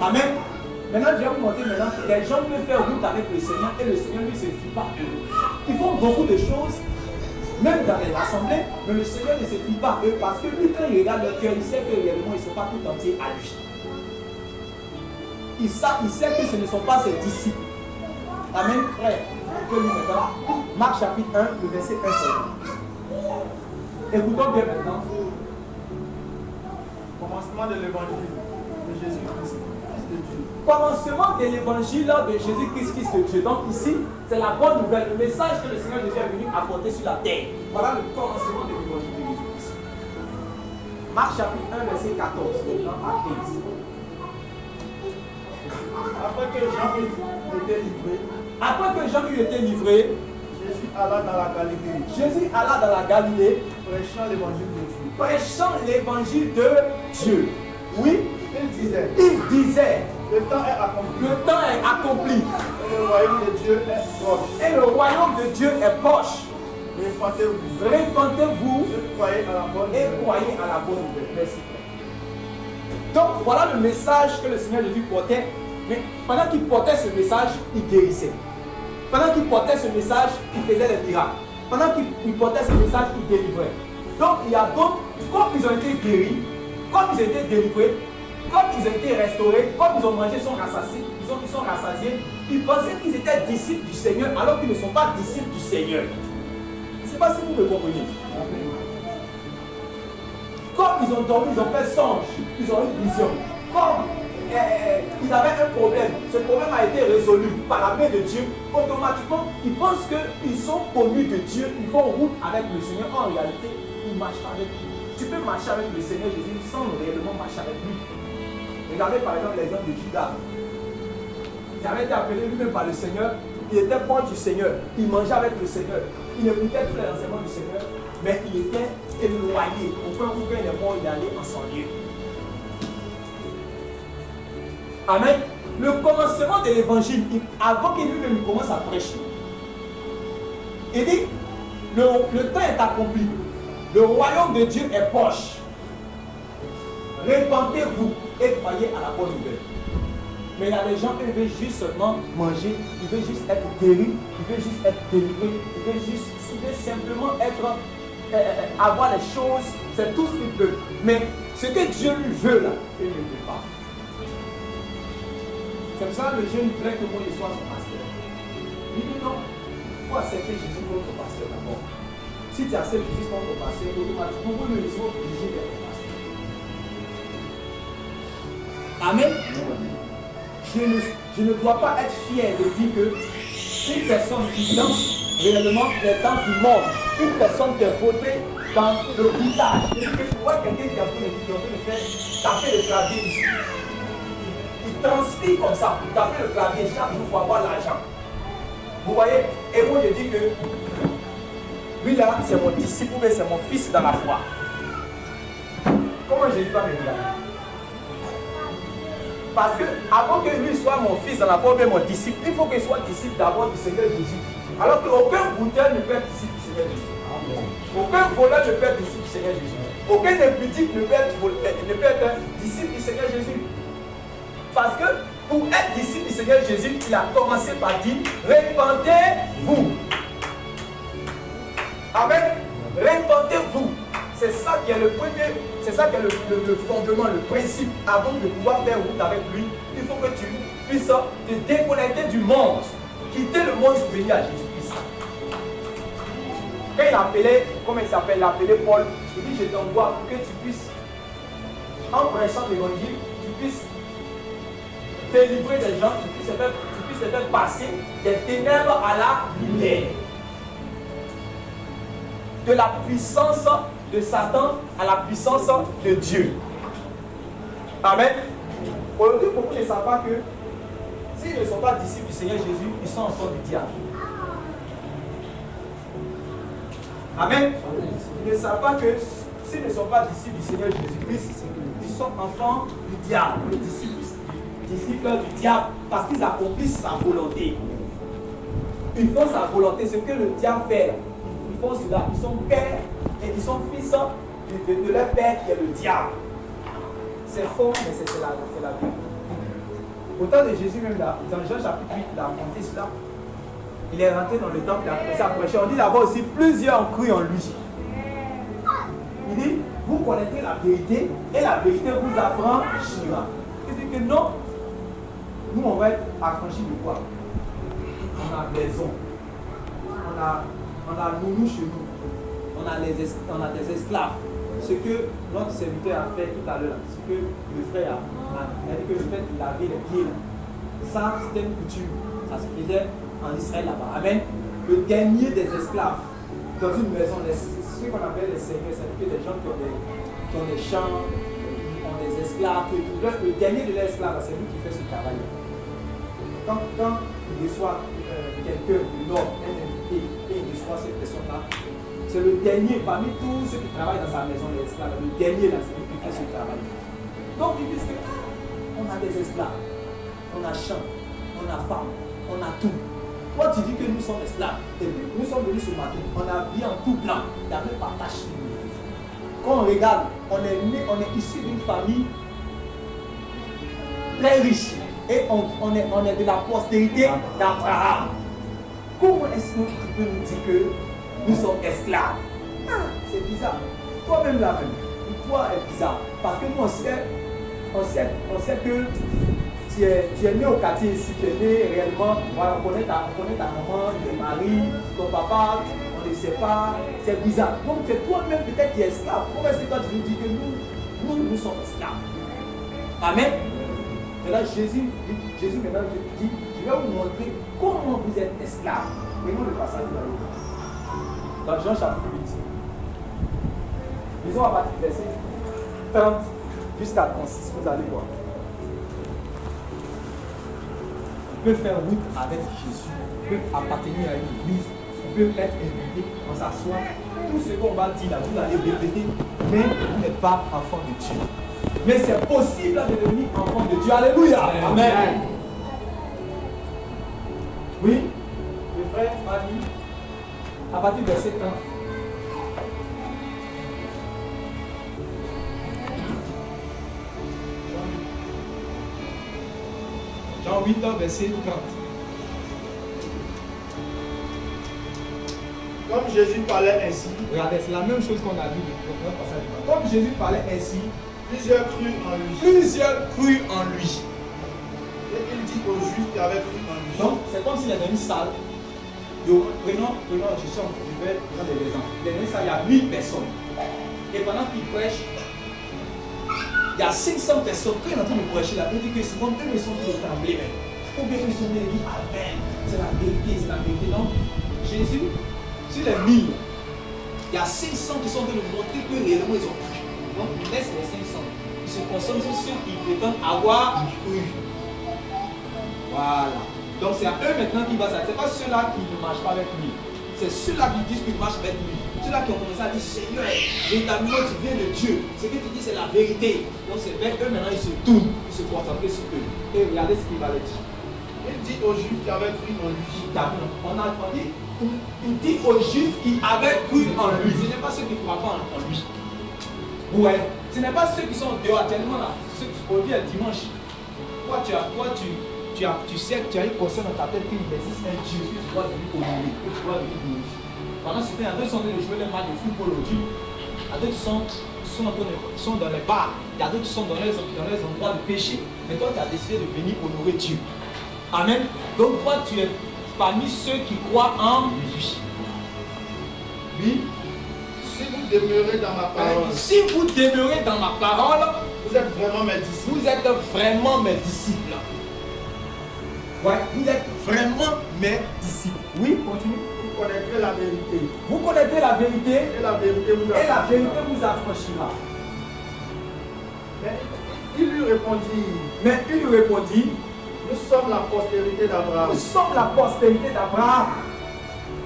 A: Amen. Maintenant, je vais vous montrer maintenant que les gens peuvent faire route avec le Seigneur et le Seigneur lui se fie pas eux. Ils font beaucoup de choses, même dans les assemblées, mais le Seigneur ne se fie pas eux parce que lui, quand il regarde leur cœur, il sait que réellement ils ne sont pas tout entiers à lui. Il sait que ce ne sont pas ses disciples. Amen, frère. Que nous maintenant, Marc chapitre 1, le verset 1 seulement. Écoutons bien maintenant.
B: Commencement de l'évangile de Jésus-Christ, Fils de Dieu.
A: Commencement de l'évangile de Jésus-Christ, Fils de Dieu. Donc ici, c'est la bonne nouvelle, le message que le Seigneur Jésus est venu apporter sur la terre. Voilà le commencement de l'évangile de Jésus-Christ. Marc chapitre 1, verset 14, maintenant à 15.
B: Après que Jean eut été livré, Jésus alla dans la Galilée.
A: Jésus alla dans la Galilée,
B: Prêchant l'évangile de Dieu.
A: prêchant l'évangile de Dieu. Oui,
B: Il disait, le temps est accompli.
A: le temps est accompli.
B: Et le royaume de Dieu est proche.
A: Et le royaume de Dieu est proche.
B: Répentez-vous.
A: Répentez-vous
B: Croyez à la bonne
A: et
B: nouvelle.
A: croyez à la bonne nouvelle. Merci. Donc voilà le message que le Seigneur Jésus portait. Mais pendant qu'il portait ce message, il guérissait. Pendant qu'il portait ce message, il faisait des miracles. Pendant qu'il portait ce message, il délivrait. Donc il y a d'autres, comme ils ont été guéris, comme ils ont été délivrés, comme ils ont été restaurés, comme ils ont mangé, ils sont rassasiés, ils pensaient qu'ils étaient disciples du Seigneur alors qu'ils ne sont pas disciples du Seigneur. Je ne sais pas si vous me comprenez. Comme ils ont dormi, ils ont fait songe, ils ont eu une vision. Comme ils avaient un problème, ce problème a été résolu par la main de Dieu. Automatiquement, ils pensent qu'ils sont connus de Dieu, ils font route avec le Seigneur. En réalité, ils marchent avec lui. Tu peux marcher avec le Seigneur Jésus sans réellement marcher avec lui. Regardez par exemple l'exemple de Judas. Il avait été appelé lui-même par le Seigneur. Il était proche du Seigneur. Il mangeait avec le Seigneur. Il écoutait tous les enseignements du Seigneur. Mais il était éloigné. Au point où il est mort, il allait en son lieu. Amen. Le commencement de l'évangile, avant qu'il lui-même commence à prêcher, il dit, le temps est accompli. Le royaume de Dieu est proche. Répentez-vous et croyez à la bonne nouvelle. Mais il y a des gens qui veulent juste seulement manger, ils veulent juste être guéris, ils veulent juste être délivrés, ils veulent simplement avoir les choses, c'est tout ce qu'ils veulent. Mais ce que Dieu lui veut là, il ne veut pas. C'est pour ça que le jeune voulait que moi je sois son pasteur. Il dit non, il faut accepter Jésus comme ton pasteur d'abord. Si tu acceptes Jésus comme ton pasteur, automatiquement vous le serez obligé d'être ton pasteur. Amen. Je ne dois pas être fier de dire que une personne qui danse réellement les danses du monde, une personne qui est votée dans le guitare, tu vois quelqu'un qui a pu le faire taper le clavier ici. Il transpire comme ça pour taper le clavier chaque jour pour avoir l'argent. Vous voyez? Et moi je dis que lui là, c'est mon disciple, mais c'est mon fils dans la foi. Comment je dis pas me regarder? Parce que avant que lui soit mon fils dans la foi, mais mon disciple, il faut qu'il soit disciple d'abord du Seigneur Jésus. Alors qu'aucun bouteur ne peut être disciple du Seigneur Jésus. Aucun voleur ne peut être disciple du Seigneur Jésus. Aucun impudique ne peut être un disciple du Seigneur Jésus. Parce que pour être disciple du Seigneur Jésus, il a commencé par dire répentez-vous. Amen. Répentez-vous. C'est ça qui est le premier, c'est ça qui est le fondement, le principe. Avant de pouvoir faire route avec lui, il faut que tu puisses te déconnecter du monde, quitter le monde pour venir à Jésus-Christ. Quand il appelait, comment il s'appelle, il appelait Paul, il dit je t'envoie pour que tu puisses, en prêchant l'évangile, tu puisses délivrer des gens, tu puisses te faire passer des ténèbres à la lumière. De la puissance de Satan à la puissance de Dieu. Amen. Aujourd'hui, beaucoup ne savent pas que s'ils ne sont pas disciples du Seigneur Jésus, ils sont enfants du diable. Amen. Ils ne savent pas que s'ils ne sont pas disciples du Seigneur Jésus-Christ, ils sont enfants du diable, disciples du diable, parce qu'ils accomplissent sa volonté. Ils font sa volonté, ce que le diable fait. Ils font cela, ils sont pères et ils sont fils de leur père qui est le diable. C'est faux, mais c'est la vie. Au temps de Jésus même là, dans Jean chapitre 8, il a affronté cela. Il est rentré dans le temple, il a commencé à prêcher. On dit là-bas aussi, plusieurs ont cru en lui. Il dit, vous connaîtrez la vérité et la vérité vous affranchira. Il dit que non, nous on va être affranchis de quoi? On a maison, on a nounou chez nous, on a des esclaves. Ce que notre serviteur a fait tout à l'heure, ce que le frère a dit que le fait de laver les pieds, ça c'était une coutume, ça se faisait en Israël là-bas. Amen. Le dernier des esclaves dans une maison, ce qu'on appelle les seigneurs, c'est-à-dire des gens qui ont des champs, ont des esclaves, le dernier de l'esclave, c'est lui qui fait ce travail. Quand il reçoit quelqu'un du nord, un invité, et il reçoit cette personne-là, c'est le dernier parmi tous ceux qui travaillent dans sa maison, les esclaves. Le dernier là, c'est lui qui fait ce travail. Donc ils disent qu'on a des esclaves, on a champs, on a femmes, on a tout. Toi tu dis que nous sommes esclaves, et puis nous sommes venus ce matin, on a habillé en tout blanc, il n'y a même pas tache. Quand on regarde, on est issu d'une famille très riche, et on est de la postérité d'Abraham. Comment est-ce que tu peux nous dire que nous sommes esclaves? C'est bizarre. Toi-même là-même, toi est bizarre. Parce que nous on sait que tu es né au quartier ici, tu es né réellement, voilà, on connaît ta maman, ton mari, ton papa, on ne sait pas, c'est bizarre. Donc c'est toi-même peut-être qui es esclave. Comment est-ce que toi tu nous dis que nous sommes esclaves? Amen. Maintenant Jésus maintenant dit, je vais vous montrer comment vous êtes esclaves. Prenons le passage de la Bible. Dans Jean chapitre 8. Lisons à partir du verset 30 jusqu'à 36, vous allez voir. On peut faire route avec Jésus, on peut appartenir à une église, on peut être invité, on s'assoit. Tout ce qu'on va dire là, vous allez répéter, mais vous n'êtes pas enfant de Dieu. Mais c'est possible de devenir enfant de Dieu. Alléluia. Amen. Oui, le frère m'a dit, à partir du verset 30. Jean 8, verset 30.
B: Comme Jésus parlait ainsi,
A: Regardez, c'est la même chose qu'on a vu dans le passage. Comme Jésus parlait ainsi,
B: plusieurs crurent en lui.
A: plusieurs crurent en lui.
B: Et il dit aux Juifs qui avaient cru en lui.
A: Donc, c'est comme s'il y avait une salle. Prenons, je vais prendre des exemples. Il y a une salle, il y a 1000 personnes. Et pendant qu'il prêche, il y a 500 personnes. Quand il est en train de prêcher, là, il dit que c'est comme eux, ils sont tous tremblés même. Ou bien ils sont venus et disent Amen. C'est la vérité, c'est la vérité. Donc, Jésus, sur les 1000, il y a 500 qui sont venus montrer que réellement ils ont cru. Donc, il laisse les 500. Ils se concentrent sur ceux qui prétendent avoir cru. Voilà. Donc c'est à eux maintenant qui va s'arrêter. Ce n'est pas ceux-là qui ne marchent pas avec lui. C'est ceux-là qui disent qu'ils marchent avec lui. Ceux-là qui ont commencé à dire Seigneur, véritablement tu viens de Dieu. Ce que tu dis c'est la vérité. Donc c'est vers eux maintenant ils se tournent, ils se concentrent sur eux. Et regardez ce qu'il va leur dire.
B: Il dit aux Juifs qui avaient cru en lui.
A: Il dit aux Juifs qui avaient cru en lui. Ce n'est pas ceux qui ne croient pas en lui. Ouais. Ce n'est pas ceux qui sont dehors actuellement là. Aujourd'hui est dimanche. Tu sais que tu as une conscience dans ta tête qu'il existe un Dieu que tu dois venir honorer, que tu dois venir glorifier. Pendant ce temps, il y a d'autres qui sont en train de jouer les matchs de football aujourd'hui. Il y a d'autres qui sont dans les bars. Il y a d'autres qui sont dans les endroits de péché. Mais toi, tu as décidé de venir honorer Dieu. Amen. Donc toi, tu es parmi ceux qui croient en lui. Oui.
B: Si vous demeurez dans ma parole,
A: Si vous demeurez dans ma parole,
B: vous êtes vraiment mes disciples.
A: vous êtes vraiment mes disciples. Ouais, vous êtes vraiment mes disciples. Oui, continue.
B: Vous connaîtrez la vérité.
A: Vous connaîtrez la vérité
B: Et la vérité vous
A: et la
B: affranchira.
A: vérité vous affranchira.
B: Mais il lui répondit,
A: Mais il lui répondit,
B: nous sommes la postérité d'Abraham.
A: nous sommes la postérité d'Abraham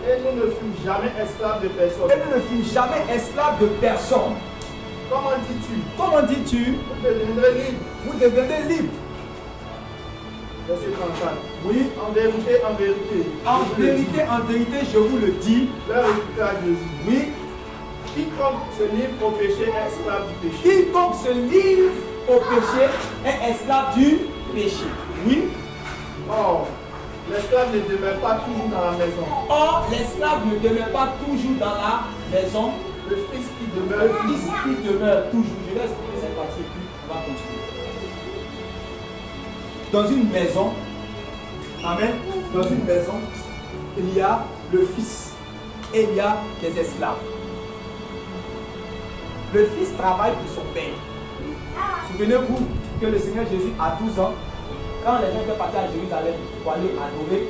B: Et nous ne fûmes jamais esclaves de personne.
A: et nous ne fûmes jamais esclaves de personne.
B: Comment dis-tu?
A: Comment dis-tu?
B: Vous deviendrez libres.
A: Vous devenez libre.
B: Verset 34.
A: Oui.
B: En vérité, en vérité.
A: En vérité, je vous le dis.
B: Leur répliqua Jésus.
A: Oui.
B: Quiconque se livre au péché est esclave du péché.
A: Quiconque se livre au péché est esclave du péché. Oui.
B: Or, l'esclave ne demeure pas toujours dans la maison.
A: Or, l'esclave ne demeure pas toujours dans la maison.
B: Le fils qui
A: Le
B: demeure
A: fils qui demeure toujours. Je vais expliquer cette partie et puis on va continuer. Dans une maison, amen, dans une maison, il y a le fils et il y a des esclaves. Le fils travaille pour son père. Souvenez-vous que le Seigneur Jésus, à 12 ans, quand les gens étaient partis à Jérusalem pour aller adorer,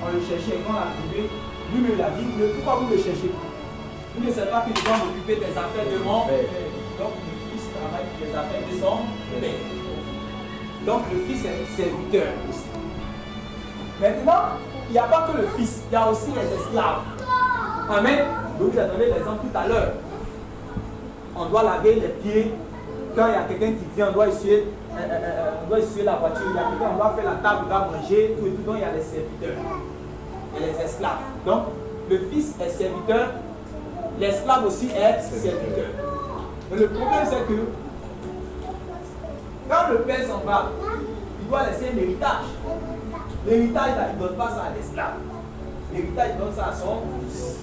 A: on le cherchait. Quand on l'a trouvé, lui-même il a dit, mais pourquoi vous le cherchez? Vous ne savez pas que je dois m'occuper des affaires de mon père. Donc le fils travaille pour les affaires de son père. Donc le fils est serviteur aussi. Maintenant, il n'y a pas que le fils, il y a aussi les esclaves. Amen. Donc vous attendez l'exemple tout à l'heure. On doit laver les pieds. Quand il y a quelqu'un qui vient, on doit essuyer la voiture. Il y a quelqu'un, on doit faire la table, on doit manger, tout et tout. Donc il y a les serviteurs et les esclaves. Donc le fils est serviteur, l'esclave aussi est serviteur. Mais le problème c'est que quand le père s'en va, il doit laisser un héritage. L'héritage, il ne donne pas ça à l'esclave. L'héritage, il donne ça à son fils.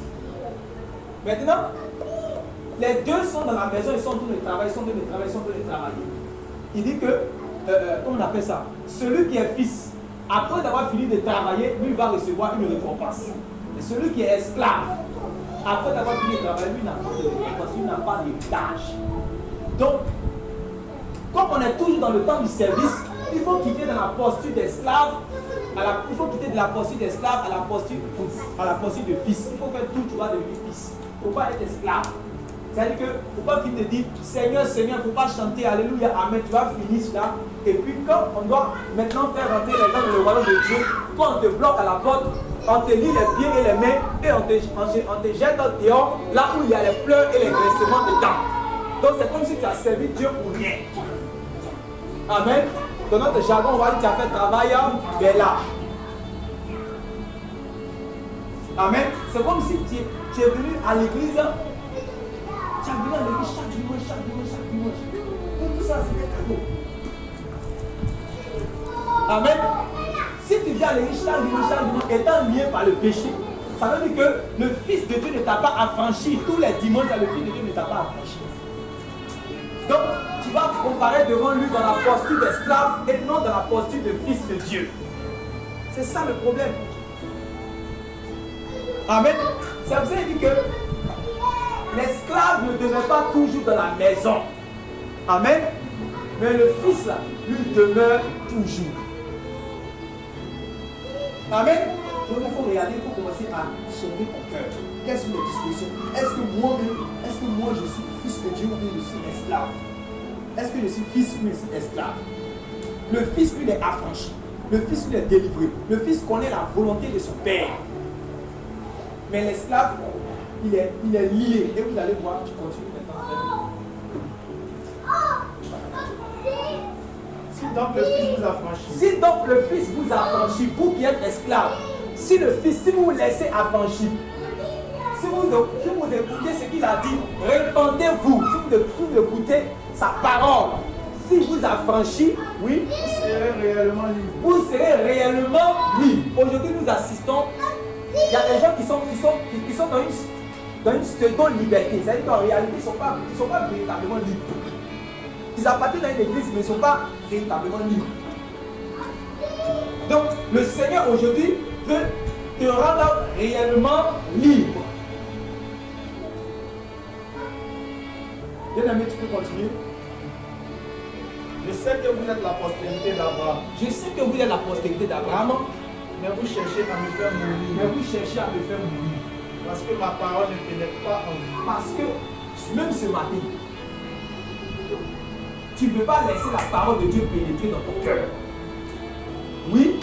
A: Maintenant, les deux sont dans la maison, ils sont en train de travailler, ils sont en train de travailler, ils sont en train de travailler. Il dit que, comment on appelle ça? Celui qui est fils, après avoir fini de travailler, lui va recevoir une récompense. Et celui qui est esclave, après avoir fini de travailler, lui n'a pas de récompense, lui n'a pas d'héritage. Donc, comme on est toujours dans le temps du service, il faut quitter de la posture d'esclave, il faut quitter de la posture d'esclave à la posture de fils. Il faut faire tout, tu vas devenir fils. Il ne faut pas être esclave. C'est-à-dire qu'il ne faut pas finir de dire Seigneur, Seigneur, il ne faut pas chanter Alléluia, Amen, tu vas finir cela. Et puis quand on doit maintenant faire rentrer les gens dans le royaume de Dieu, quand on te bloque à la porte, on te lie les pieds et les mains et on te jette dehors, là où il y a les pleurs et les graissements dedans. Donc c'est comme si tu as servi Dieu pour rien. Amen. Dans notre jargon, on va dire tu as fait travail mais là. Amen. C'est comme si tu es venu à l'église. Tu as venu à l'église chaque dimanche. Tout ça, c'est des cadeaux. Amen. Si tu viens à l'église chaque dimanche, étant lié par le péché, ça veut dire que le Fils de Dieu ne t'a pas affranchi. Tous les dimanches, le Fils de Dieu ne t'a pas affranchi. Donc, tu vas comparaître devant lui dans la posture d'esclave et non dans la posture de fils de Dieu. C'est ça le problème. Amen. C'est pour ça qu'il dit que l'esclave ne demeure pas toujours dans la maison. Amen. Mais le fils, là, lui, demeure toujours. Amen. Donc il faut regarder, il faut commencer à sonner ton cœur. Quelles sont les dispositions? Est-ce que moi je suis fils de Dieu ou bien je suis esclave? Est-ce que je suis fils ou je suis esclave? Le fils lui est affranchi. Le fils lui est délivré. Le fils connaît la volonté de son père. Mais l'esclave, il est lié. Et vous allez voir, je continue maintenant.
B: Si donc le fils vous affranchit.
A: Si donc le fils vous affranchit, vous qui êtes esclave, si vous vous laissez affranchir, si vous écoutez ce qu'il a dit, répandez-vous. Si vous écoutez sa parole, si vous affranchit, oui,
B: Vous serez réellement libre.
A: vous serez réellement libre. Aujourd'hui, nous assistons. Il y a des gens qui sont dans une pseudo-liberté. C'est-à-dire qu'en réalité, ils ne sont pas véritablement libres. Ils appartiennent à une église, mais ils ne sont pas véritablement libres. Donc, le Seigneur aujourd'hui veut te rendre réellement libre. Bien-aimé, tu peux continuer.
B: Je sais que vous êtes la postérité d'Abraham,
A: Je sais que vous êtes la postérité d'Abraham,
B: mais vous cherchez à me faire
A: mais
B: mourir.
A: vous cherchez à me faire mourir.
B: Parce que ma parole ne pénètre pas en vous.
A: Parce que même ce matin, tu ne veux pas laisser la parole de Dieu pénétrer dans ton cœur. Oui,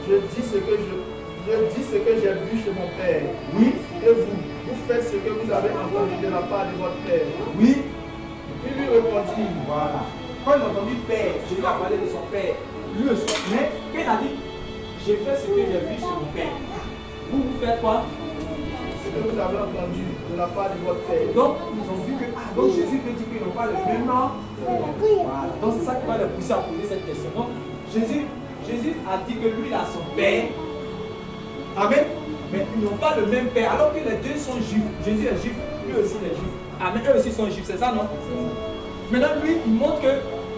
B: Je dis ce que j'ai vu chez mon père.
A: oui,
B: Et vous faites ce que vous avez entendu de la part de votre père.
A: oui.
B: Il lui répondit,
A: Voilà. Quand il a entendu père, Jésus a parlé de son père. Lui aussi. Mais quand il a dit, j'ai fait ce que j'ai vu chez mon père. Vous faites quoi?
B: ce que vous avez entendu de la part de votre père.
A: Donc, ils ont vu que donc Jésus veut dire qu'ils n'ont pas le même nom. Voilà. Donc, c'est ça qui va les pousser à poser cette question. Donc, Jésus a dit que lui, il a son père. Amen. Mais ils n'ont pas le même père. Alors que les deux sont juifs. Jésus est juif, lui aussi est juif. Amen. Eux aussi sont juifs, c'est ça, non? Maintenant, lui, il montre que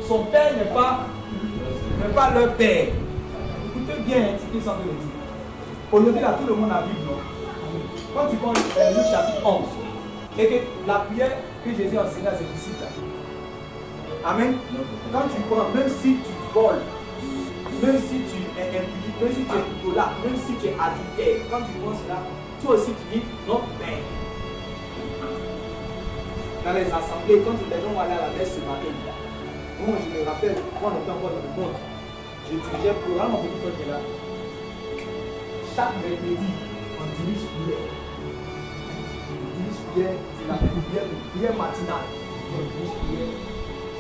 A: son père n'est pas leur père. Écoutez bien ce qu'il est en train de dire. Aujourd'hui, là, tout le monde a Bible, non? Quand tu prends Luc chapitre 11, et que la prière que Jésus a enseignée à ses disciples, amen. Quand tu prends, même si tu voles, même si tu es impudique, même si tu es idolâtre, même si tu es adultère, quand tu prends cela, toi aussi tu dis non, mais dans les assemblées, quand les gens vont aller à la messe ce matin, moi je me rappelle, quand on était encore dans le monde, je dirigeais le programme en petit peu là. Chaque mercredi, on dirige prière. On dirige prière matinale. On dirige prière.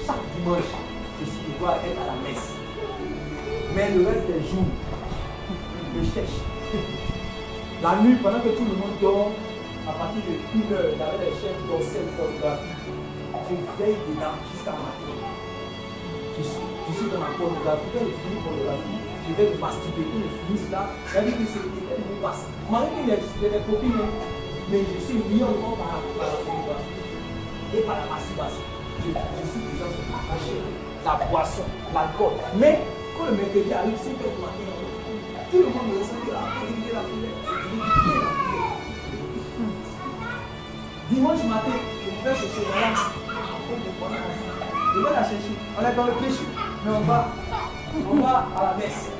A: Chaque dimanche, je dois être à la messe. Mais le reste des jours, je cherche. La nuit, pendant que tout le monde dort, à partir de 1 heure, il y avait des chaînes d'orcelles photographiques. Je veille dedans jusqu'à matin. Je suis dans la pornographie. Quand je finis pornographie, je vais me masturber. Quand je finis cela, elle dit que c'est elle me passe. Malgré les copines, mais je suis mis en mort par la pornographie et par la masturbation. Je suis déjà attaché la boisson, l'alcool. Mais quand le mercredi arrive, c'est que le matin, tout le monde me ressent que la prière. Dimanche matin, je vais chercher la lance. Je vais la chercher. On est dans le péché, mais on va à la messe.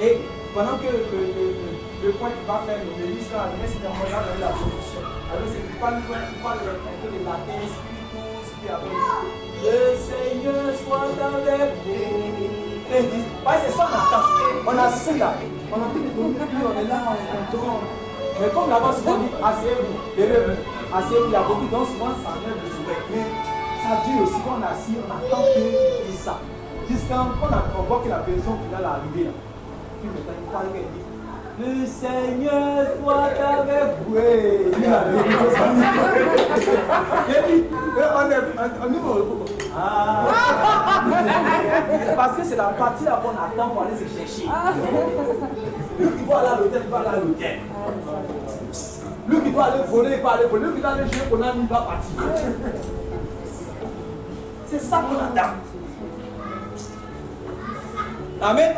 A: Et pendant que le point qui va faire le ministre, la messe est en train de la production. Alors c'est pas le point qui parle un peu de latin, spiritus, puis après, le Seigneur soit avec vous. Et ils disent, c'est ça on attend. On a assis là. On a tout de donner, on est là, on tourne. Mais comme là-bas, souvent on dit, asseyez-vous, levez-vous, asseyez-vous, il y a beaucoup, donc souvent ça enlève le sourire. Mais ça dure aussi, quand on est assis, on attend qu'il dise ça. Jusqu'à on voit que la version finale est arrivée là. Puis maintenant, il parle qu'elle dit, le Seigneur soit avec vous. Et il a on est parce que c'est la partie là qu'on attend pour aller se chercher. Lui qui doit aller à l'hôtel, il va aller à l'hôtel. Lui qui doit aller voler, il va aller voler. Lui qui doit aller jouer pour l'âme, il va partir. C'est ça qu'on attend. Amen.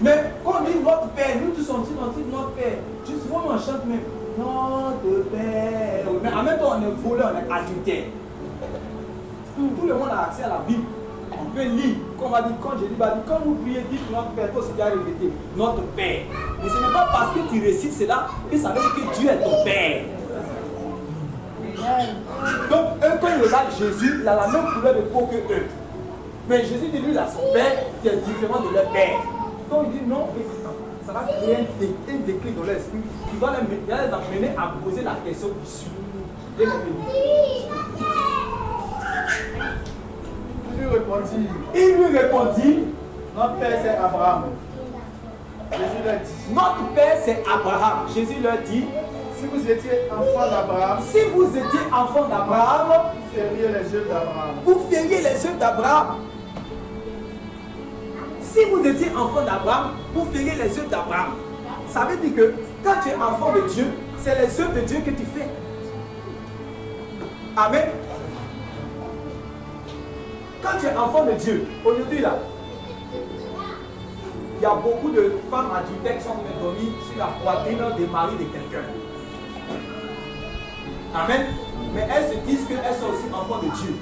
A: Mais quand on dit notre Père, nous tous on dit notre Père. Justement, on chante même notre Père. Mais en même temps, on est volé, on est adultère. Tout le monde a accès à la Bible. On peut lire. Comme on dit, quand Jésus va dire, quand vous priez, dites notre Père, toi aussi tu as répété, notre Père. Mais ce n'est pas parce que tu récites cela que ça veut dire que Dieu est ton Père. Donc, eux, quand ils regardent Jésus, il a la même couleur de peau que eux. Mais Jésus dit, lui, il a son Père qui est différent de leur Père. Donc, il dit non, ça va créer un déclic dans l'esprit qui va les amener à poser la question issue.
B: Il lui répondit,
A: notre
B: Père c'est Abraham. Jésus leur dit.
A: Notre père, c'est Abraham. Jésus leur dit,
B: Si vous étiez enfant d'Abraham,
A: si vous étiez enfant d'Abraham,
B: vous feriez les œuvres d'Abraham.
A: vous feriez les œuvres d'Abraham. Si vous étiez enfant d'Abraham, vous feriez les œuvres d'Abraham. Ça veut dire que quand tu es enfant de Dieu, c'est les œuvres de Dieu que tu fais. Amen. Quand tu es enfant de Dieu, aujourd'hui là, il y a beaucoup de femmes adultères qui sont dormies sur la poitrine des maris de quelqu'un. Amen. Mais elles se disent qu'elles sont aussi enfants de Dieu.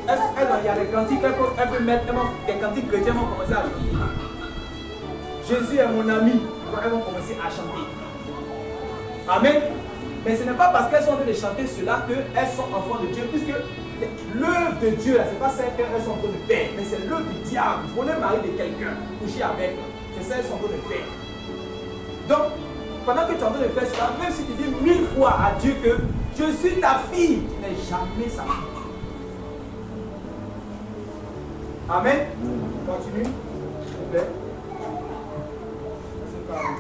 A: Il y a des cantiques qu'elles peuvent mettre, des cantiques chrétiens vont commencer à chanter. Jésus est mon ami. Elles vont commencer à chanter. Amen. Mais ce n'est pas parce qu'elles sont en train de chanter cela qu'elles sont enfants de Dieu, puisque l'œuvre de Dieu, ce n'est pas celle qu'elles sont en train de faire, mais c'est l'œuvre du diable. Voler le mari de quelqu'un, coucher avec, c'est ça qu'elles sont en train de faire. Donc, pendant que tu es en train de faire cela, même si tu dis 1000 fois à Dieu que je suis ta fille, tu n'es jamais sa fille. Amen. Continue, s'il vous plaît. C'est pas vrai.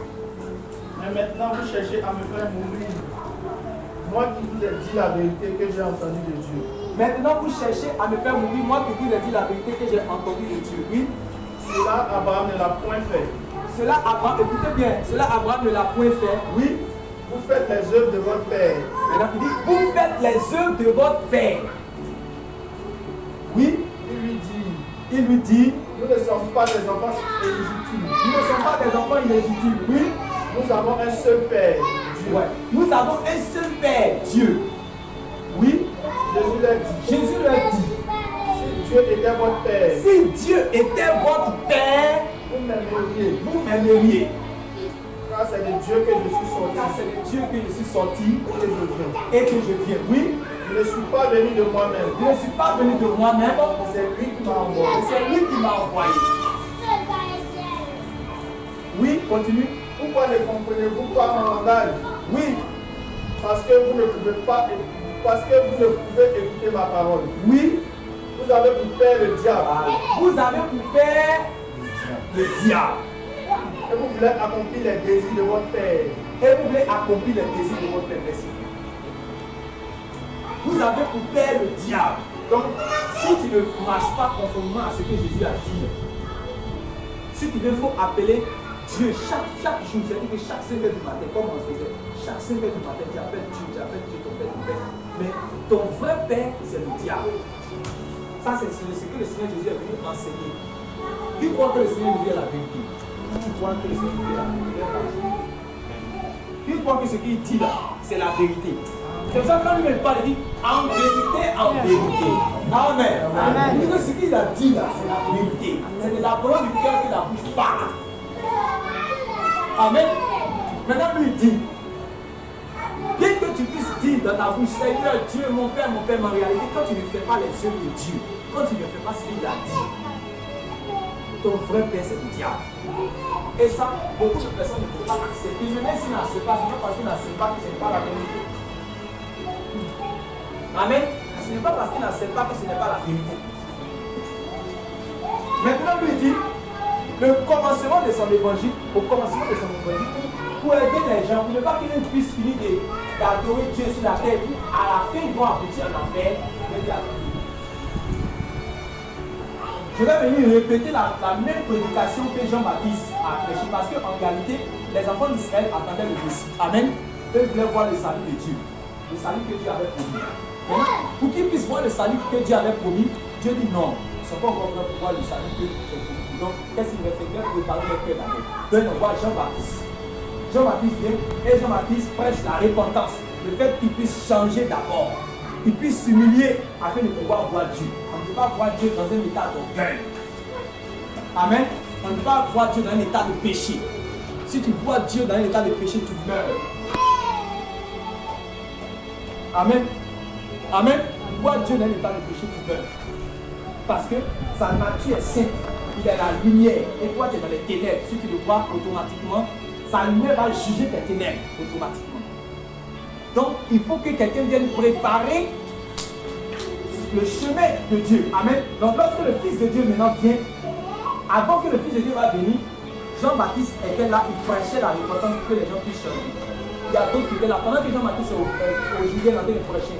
B: Mais maintenant, vous cherchez à me faire mourir. Moi qui vous ai dit la vérité que j'ai entendue de Dieu.
A: Maintenant, vous cherchez à me faire mourir, moi qui vous ai dit la vérité que j'ai entendue de Dieu. Oui.
B: Cela, Abraham ne l'a point fait.
A: Cela, Abraham, écoutez bien, cela, Abraham ne l'a point fait. Oui.
B: Vous faites les œuvres de votre père.
A: Maintenant, il dit, vous faites les œuvres de votre père. Oui. Il lui dit,
B: nous ne sommes pas des enfants illégitimes.
A: Nous ne sommes pas des enfants illégitimes. Oui.
B: Nous avons un seul père, Dieu.
A: Ouais. Nous avons un seul père, Dieu. Oui.
B: Jésus leur dit.
A: Jésus leur dit.
B: Si Dieu était votre père.
A: Si Dieu était votre père,
B: vous m'aimeriez.
A: Vous m'aimeriez.
B: Car c'est de Dieu que je suis sorti.
A: Car c'est de Dieu que je suis sorti.
B: Et que je viens.
A: Et que je viens. Oui.
B: Je ne suis pas venu de moi-même.
A: Je ne suis pas venu de moi-même.
B: C'est lui qui m'a envoyé.
A: C'est lui qui m'a envoyé. Oui, continue.
B: Pourquoi ne comprenez-vous pas mon langage?
A: Oui.
B: Parce que vous ne pouvez pas, parce que vous ne pouvez écouter ma parole.
A: Oui.
B: Vous avez pour père le diable.
A: Vous avez pour père le diable.
B: Et vous voulez accomplir les désirs de votre père.
A: Et vous voulez accomplir les désirs de votre père. Merci. Vous avez pour père le diable. Donc, si tu ne marches pas conformément à ce que Jésus a dit, ce qu'il faut appeler Dieu chaque jour, c'est-à-dire que chaque 5 heures du matin, comme on faisait, chaque 5 heures du matin, tu appelles Dieu, ton père, ton père. Mais ton vrai père, c'est le diable. Ça, c'est ce que le Seigneur Jésus est venu enseigner. Qui croit que le Seigneur nous dit la vérité? Qui croit que le Seigneur nous dit la vérité? Qui croit que ce qu'il dit là, c'est la vérité? C'est pour ça que quand lui me parle, il dit en vérité, en vérité. Amen. Amen. Il dit que ce qu'il a dit là, c'est la vérité. C'est de la parole du cœur que la bouche parle. Amen. Maintenant, lui dit, bien que tu puisses dire dans ta bouche, Seigneur Dieu, mon Père, mais en réalité, quand tu ne fais pas les œuvres de Dieu, quand tu ne fais pas ce qu'il a dit, ton vrai Père, c'est le diable. Et ça, beaucoup de personnes ne peuvent pas accepter. Mais même s'ils n'acceptent pas, ce n'est pas parce qu'ils n'acceptent pas que ce n'est pas la vérité. Amen. Ce n'est pas parce qu'ils n'acceptent pas que ce n'est pas la vérité. Maintenant, lui dit, le commencement de son évangile, au commencement de son évangile, pour aider les gens, pour ne pas qu'ils puissent finir d'adorer Dieu sur la terre, à la fin ils vont aboutir en enfer. Je vais venir répéter la même prédication que Jean-Baptiste a prêché, parce qu'en réalité, les enfants d'Israël attendaient le Messie. Amen. Eux voulaient voir le salut de Dieu, le salut que Dieu avait promis. Maintenant, pour qu'ils puissent voir le salut que Dieu avait promis, Dieu dit non, ils ne sont pas encore prêts pour voir le salut que Dieu a promis. Donc, qu'est-ce qu'il va faire? Il va préparer leur cœur d'abord. Donc, on voit Jean-Baptiste. Jean-Baptiste vient et Jean-Baptiste prêche la repentance. Le fait qu'il puisse changer d'abord, qu'il puisse s'humilier afin de pouvoir voir Dieu. On ne peut pas voir Dieu dans un état d'orgueil. Amen. On ne peut pas voir Dieu dans un état de péché. Si tu vois Dieu dans un état de péché, tu meurs. Amen. Amen. Tu vois Dieu dans un état de péché, tu meurs. Parce que sa nature est sainte. Il est la lumière. Et toi, tu es dans les ténèbres. Si tu le vois automatiquement, sa lumière va juger tes ténèbres automatiquement. Donc, il faut que quelqu'un vienne préparer le chemin de Dieu. Amen. Donc, lorsque le Fils de Dieu maintenant vient, avant que le Fils de Dieu va venir, Jean-Baptiste était là, il prêchait la repentance pour que les gens puissent changer. Il y a d'autres qui étaient là. Pendant que Jean-Baptiste est au Judée, en train de prêcher,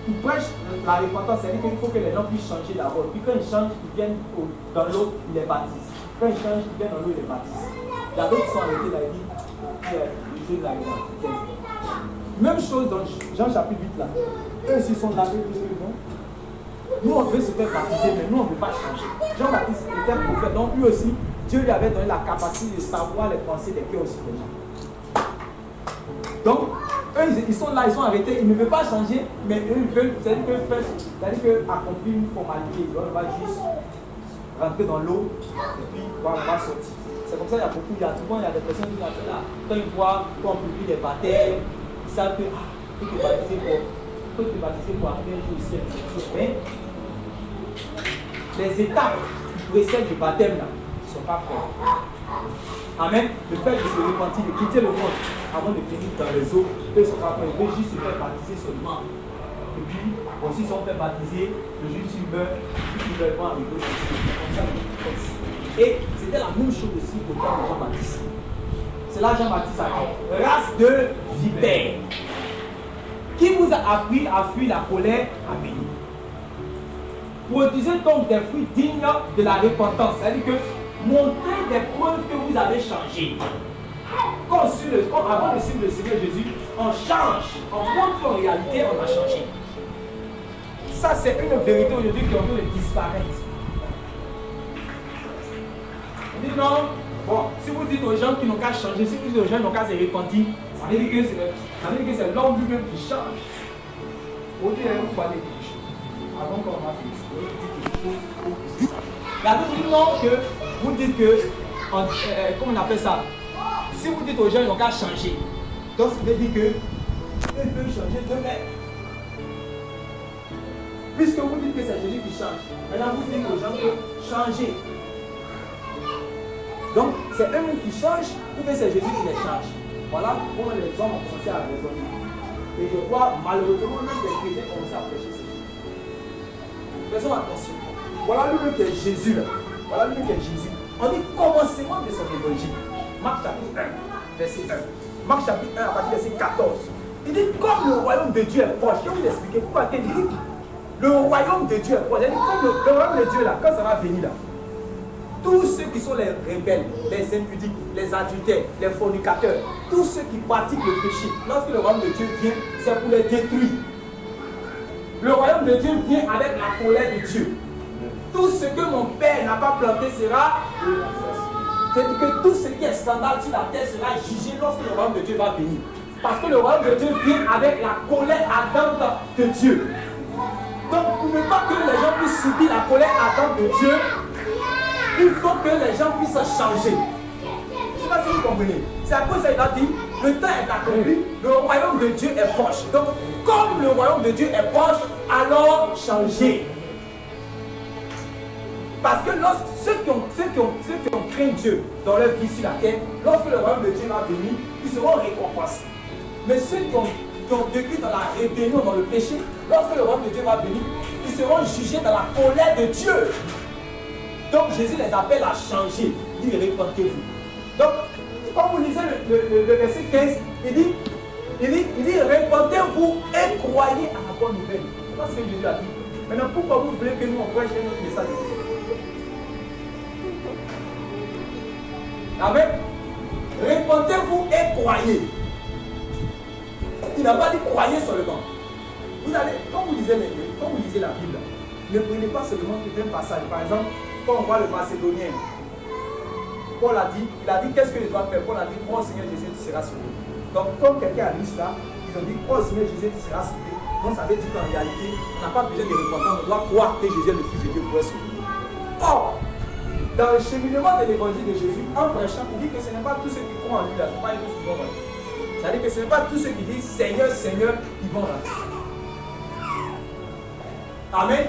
A: il prêche la repentance, c'est-à-dire qu'il faut que les gens puissent changer d'abord. Puis quand ils changent, ils viennent dans l'eau, ils les baptisent. Quand ils changent, ils viennent dans l'eau, ils les baptisent. Il y a d'autres qui sont arrêtés là, ils disent, le jeu de la repentance. Même chose dans Jean chapitre 8 là. Eux aussi sont lavés, tout ce qu'ils vont. Nous on veut se faire baptiser, mais nous on ne veut pas changer. Jean-Baptiste était un prophète, donc lui aussi, Dieu lui avait donné la capacité de savoir les pensées des cœurs aussi des gens. Donc, eux, ils sont là, ils sont arrêtés, ils ne veulent pas changer, mais eux, ils veulent, c'est-à-dire accomplir une formalité. Ils doivent pas juste rentrer dans l'eau et puis on va sortir. C'est comme ça, il y a souvent, il y a des personnes qui sont là, quand ils voient qu'on publie des baptêmes, ils savent que, faut te baptiser pour arriver au ciel. Mais les étapes qui précèdent du baptême, là, ils ne sont pas prêts. Amen. Le fait de se repentir, de quitter le monde avant de finir dans les eaux, eux ne sont pas prêts. Ils veulent juste se faire baptiser seulement. Et puis, aussi, ils sont fait baptiser, le juste ils meurent, ils veulent voir avec eux. Comme ça, et c'était la même chose aussi au temps de Jean-Baptiste. C'est là Jean-Baptiste a dit, race de vipères, qui vous a appris à fuir la colère à venir. Produisez donc des fruits dignes de la repentance. C'est-à-dire que montrez des preuves que vous avez changé. Quand avant de suivre le Seigneur Jésus, on change, on montre qu'en réalité on a changé. Ça c'est une vérité aujourd'hui qui est en train de disparaître. On dit non, bon, si vous dites aux gens qui n'ont qu'à changer, si vous dites aux gens qui n'ont qu'à se repentir, ça veut dire que c'est l'homme lui-même qui change. Aujourd'hui, vous parlez de quelque chose. Avant qu'on va se discuter, vous dites quelque chose. Il y a d'autres non que vous dites que, comment on appelle ça? Si vous dites aux gens qu'ils n'ont qu'à changer, donc ça veut dire qu'ils peuvent changer d'eux-mêmes. Puisque vous dites que c'est Jésus qui change, maintenant vous dites aux gens que changer. Donc c'est eux-mêmes qui changent ou bien c'est Jésus qui les change. Voilà comment les hommes ont commencé à raisonner. Et je vois malheureusement même des chrétiens commencer à prêcher ces choses. Faisons attention. Voilà lui qui est Jésus là. Voilà lui qui est Jésus. On dit commencement de son évangile. Marc chapitre 1, verset 1. Marc chapitre 1 à partir du verset 14. Il dit comme le royaume de Dieu est proche. Je vais vous expliquer pourquoi il dit le royaume de Dieu est proche. Il dit comme le royaume de Dieu là, quand ça va venir là, tous ceux qui sont les rebelles, les impudiques, les adultères, les fornicateurs, tous ceux qui pratiquent le péché, lorsque le royaume de Dieu vient, c'est pour les détruire. Le royaume de Dieu vient avec la colère de Dieu. Tout ce que mon père n'a pas planté sera. C'est-à-dire que tout ce qui est scandale sur la terre sera jugé lorsque le royaume de Dieu va venir. Parce que le royaume de Dieu vient avec la colère ardente de Dieu. Donc, pour ne pas que les gens puissent subir la colère ardente de Dieu, il faut que les gens puissent changer. Je ne sais pas si vous comprenez. C'est à cause ça qu'il a dit, le temps est accompli, le royaume de Dieu est proche. Donc, comme le royaume de Dieu est proche, alors changez. Parce que ceux qui ont craint Dieu dans leur vie sur la terre, lorsque le royaume de Dieu va venir, ils seront récompensés. Mais ceux qui ont vécu dans la rébellion, dans le péché, lorsque le royaume de Dieu va venir, ils seront jugés dans la colère de Dieu. Donc Jésus les appelle à changer. Il dit répentez-vous. Donc, quand vous lisez le verset 15, il dit répentez-vous et croyez à la bonne nouvelle. C'est pas ce que Jésus a dit. Maintenant, pourquoi vous voulez que nous on prêche notre message de Dieu? Amen. Répentez-vous et croyez. Il n'a pas dit croyez seulement. Vous allez, quand vous lisez la Bible, ne prenez pas seulement un passage. Par exemple, quand on voit le Macédonien, Paul a dit, qu'est-ce que je dois faire? Paul a dit, crois au Seigneur Jésus, tu seras sauvé. Donc, comme quelqu'un a lu cela, ils ont dit, crois au Seigneur Jésus, tu seras sauvé. Donc, ça veut dire qu'en réalité, on n'a pas besoin de repentance, on doit croire que Jésus est le Fils de Dieu pour être sauvé. Or, dans le cheminement de l'évangile de Jésus, en prêchant, il dit que ce n'est pas tous ceux qui croient en lui, là, ce n'est pas tous qui vont rentrer. C'est-à-dire que ce n'est pas tous ceux qui disent Seigneur, Seigneur, qui vont rentrer. Amen.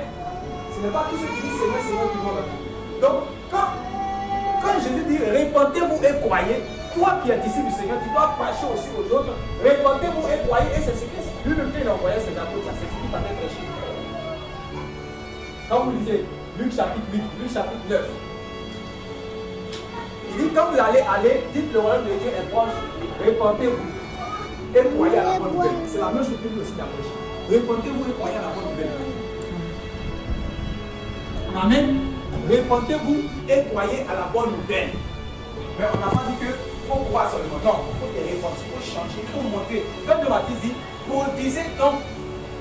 A: Ce n'est pas tous ceux qui disent Seigneur, Seigneur, qui vont rentrer. Donc, quand Jésus dit répentez-vous et croyez, toi qui es disciple du Seigneur, tu dois prêcher aussi aux autres. Répentez-vous et croyez, et c'est ce que lui-même qui envoyé ses apôtres, c'est ce qu'il t'avait prêché. Quand vous lisez Luc chapitre 8, Luc chapitre 9, Il dit, quand vous allez, dites le royaume de Dieu est proche, répentez-vous et croyez à la bonne nouvelle. C'est la même chose que nous aussi d'approche. Répentez-vous et croyez à la bonne nouvelle. Amen. Répentez-vous et croyez à la bonne nouvelle. Mais on n'a pas dit que faut croire seulement. Non, il faut te répondre, il faut changer, il faut montrer. Comme le Baptiste dit, produisez donc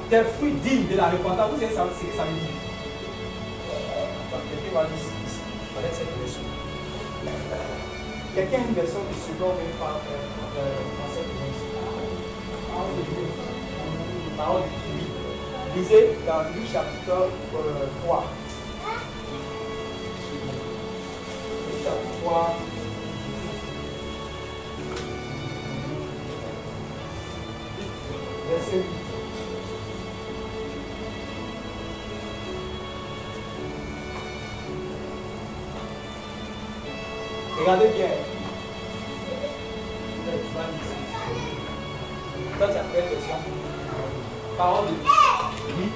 A: des fruits dignes de la repentance. Vous savez ce que ça veut dire? Quelqu'un va dire ici, avec cette version. Quelqu'un a une version qui se doit venir par français de Jésus. Parole de Dieu. Lisez dans Luc chapitre 3. Luc chapitre 3. Verset 8. Regardez bien. Toi, tu as fait question. Parole de Dieu. Oui.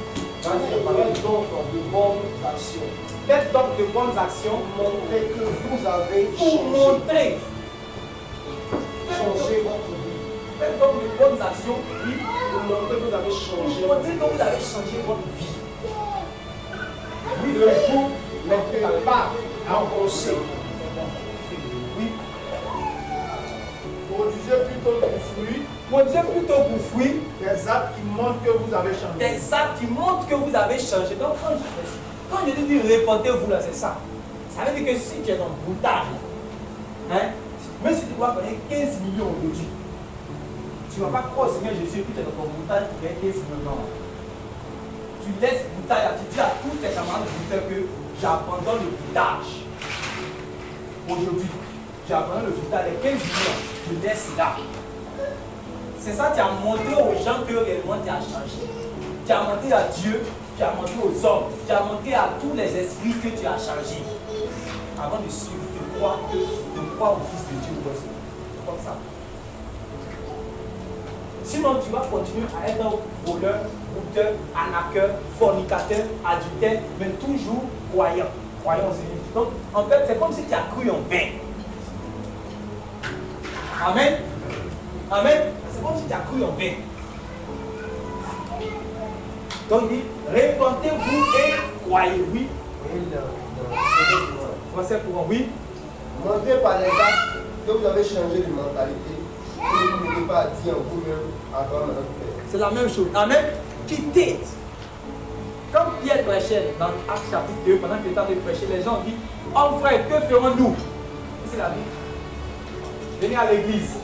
C: Faites donc de bonnes actions.
A: Faites donc de bonnes actions.
C: Montrez que vous avez
A: Pour montrer.
C: changé votre vie.
A: Faites donc de bonnes actions. Oui.
C: Pour montrer que vous avez changé.
A: Montrez que vous avez changé votre vie.
C: Oui, le vous n'êtes pas en conseil.
A: Oui.
B: Produisez plutôt du fruit,
A: Produisez plutôt vos fruits,
B: des actes qui montrent que vous avez changé.
A: des actes qui montrent que vous avez changé. Donc quand je dis répentez-vous là, c'est ça. Ça veut dire que si tu es dans le boutage, hein, même si tu dois gagner 15 millions aujourd'hui, tu ne vas pas croire au Seigneur Jésus et puis tu es dans ton boutage pour gagner 15 millions. Non. Tu laisses le boutage, tu dis à tous tes camarades de boutage que j'abandonne le boutage. Aujourd'hui, j'abandonne le boutage, les 15 millions, je laisse là. C'est ça, tu as montré aux gens que réellement tu as changé. Tu as montré à Dieu, tu as montré aux hommes, tu as montré à tous les esprits que tu as changé. Avant de suivre, de croire au Fils de Dieu. C'est comme ça. Sinon, tu vas continuer à être un voleur, bouteur, arnaqueur, fornicateur, adultère, mais toujours croyant. Croyant au Seigneur. Donc, en fait, c'est comme si tu as cru en vain. Amen. Amen. C'est comme si tu as cru en vain. Donc il dit, répentez-vous et croyez, oui. Français courant, oui.
C: Montrez par les actes que vous avez changé de mentalité. Et vous n'avez pas dit en vous-même à notre Père.
A: C'est la même chose. Amen. Quittez. Comme Pierre prêchait dans Actes chapitre 2, pendant qu'il était en train de prêcher, les gens disent, oh frère, que ferons-nous? C'est la vie. Venez à l'église.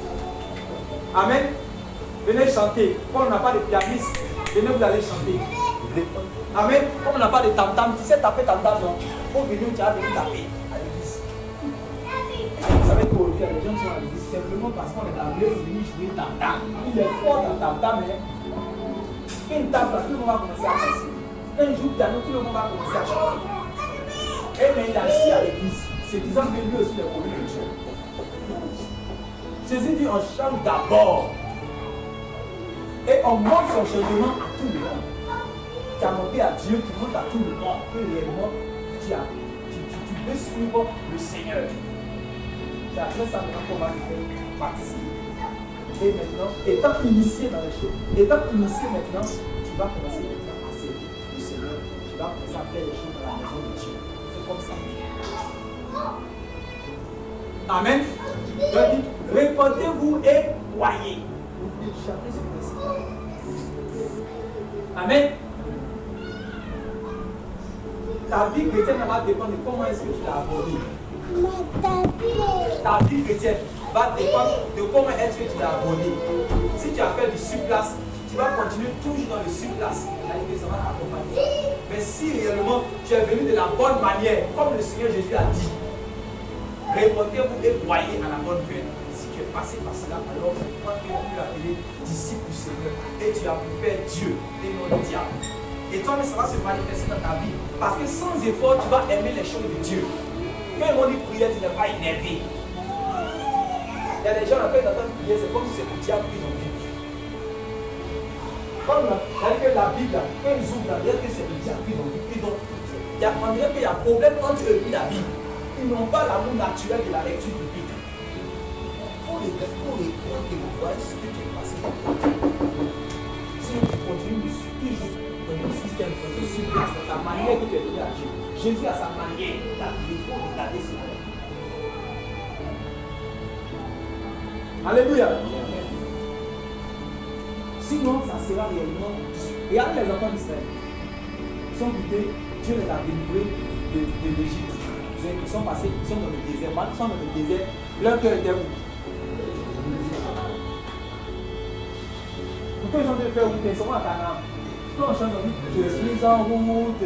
A: Amen. Venez chanter. Comme on n'a pas de pianiste, venez vous allez chanter. Amen. Comme on n'a pas de tam-tam, tu sais taper tam-tam, non? Il faut venir, tu vas venir taper à l'église. Vous savez qu'aujourd'hui, les gens sont à l'église simplement parce qu'on est arrivé pour venir jouer tam-tam. Il est fort dans tam-tam, mais une table, tout le monde va commencer à passer. Un jour, piano, tout le monde va commencer à chanter. Et mais il est assis à l'église, se disant que lui aussi est connu de Dieu. Jésus dit on chante d'abord et on montre son changement à tout le monde. Tu as montré à Dieu, tu montres à tout le monde que réellement tu veux suivre le Seigneur. C'est après ça maintenant qu'on va te faire participer. Et maintenant, étant initié dans les choses, étant initié maintenant, tu vas commencer à servir le Seigneur. Tu vas commencer à faire les choses dans la maison de Dieu. C'est comme ça. Amen. Donc, répentez-vous et croyez. N'oubliez jamais ce principe. Amen. Ta vie chrétienne va dépendre de comment est-ce que tu l'as abordé. Ta vie chrétienne va dépendre de comment est-ce que tu l'as abordé. Si tu as fait du surplace, tu vas continuer toujours dans le surplace. C'est-à-dire que ça va t'accompagner. Mais si réellement tu es venu de la bonne manière, comme le Seigneur Jésus a dit, répentez-vous et croyez à la bonne nouvelle. Si tu es passé par cela, alors c'est toi qui es appelé disciple du Seigneur. Et tu as préféré Dieu et non le diable. Et toi, mais ça va se manifester dans ta vie. Parce que sans effort, tu vas aimer les choses de Dieu. Quand ils vont dire prière, tu n'es pas énervé. Il y a des gens qui entendent prier, c'est comme si c'est le diable qu'ils ont vu. Comme que la Bible, quand ils ouvrent la Bible, que c'est le diable qu'ils ont vu. On dirait qu'il y a un problème entre eux et la Bible. qui n'ont pas l'amour naturel de la lecture biblique. Il faut les voir ce que tu es passé. Si tu continues toujours dans le système, dans le sur-place, dans ta manière que tu es venu à Dieu, Jésus a sa manière. Il faut regarder cela. Alléluia. Sinon, ça sera réellement. Regardez les enfants d'Israël. Ils sont quittés, Dieu les a délivrés de l'Égypte. Ils sont passés, ils sont dans le désert. Maintenant, ils sont dans le désert. Leur cœur était où? Pourquoi ils ont dû faire route? Ils sont à Canaan. Quand on chante, on dit je suis en route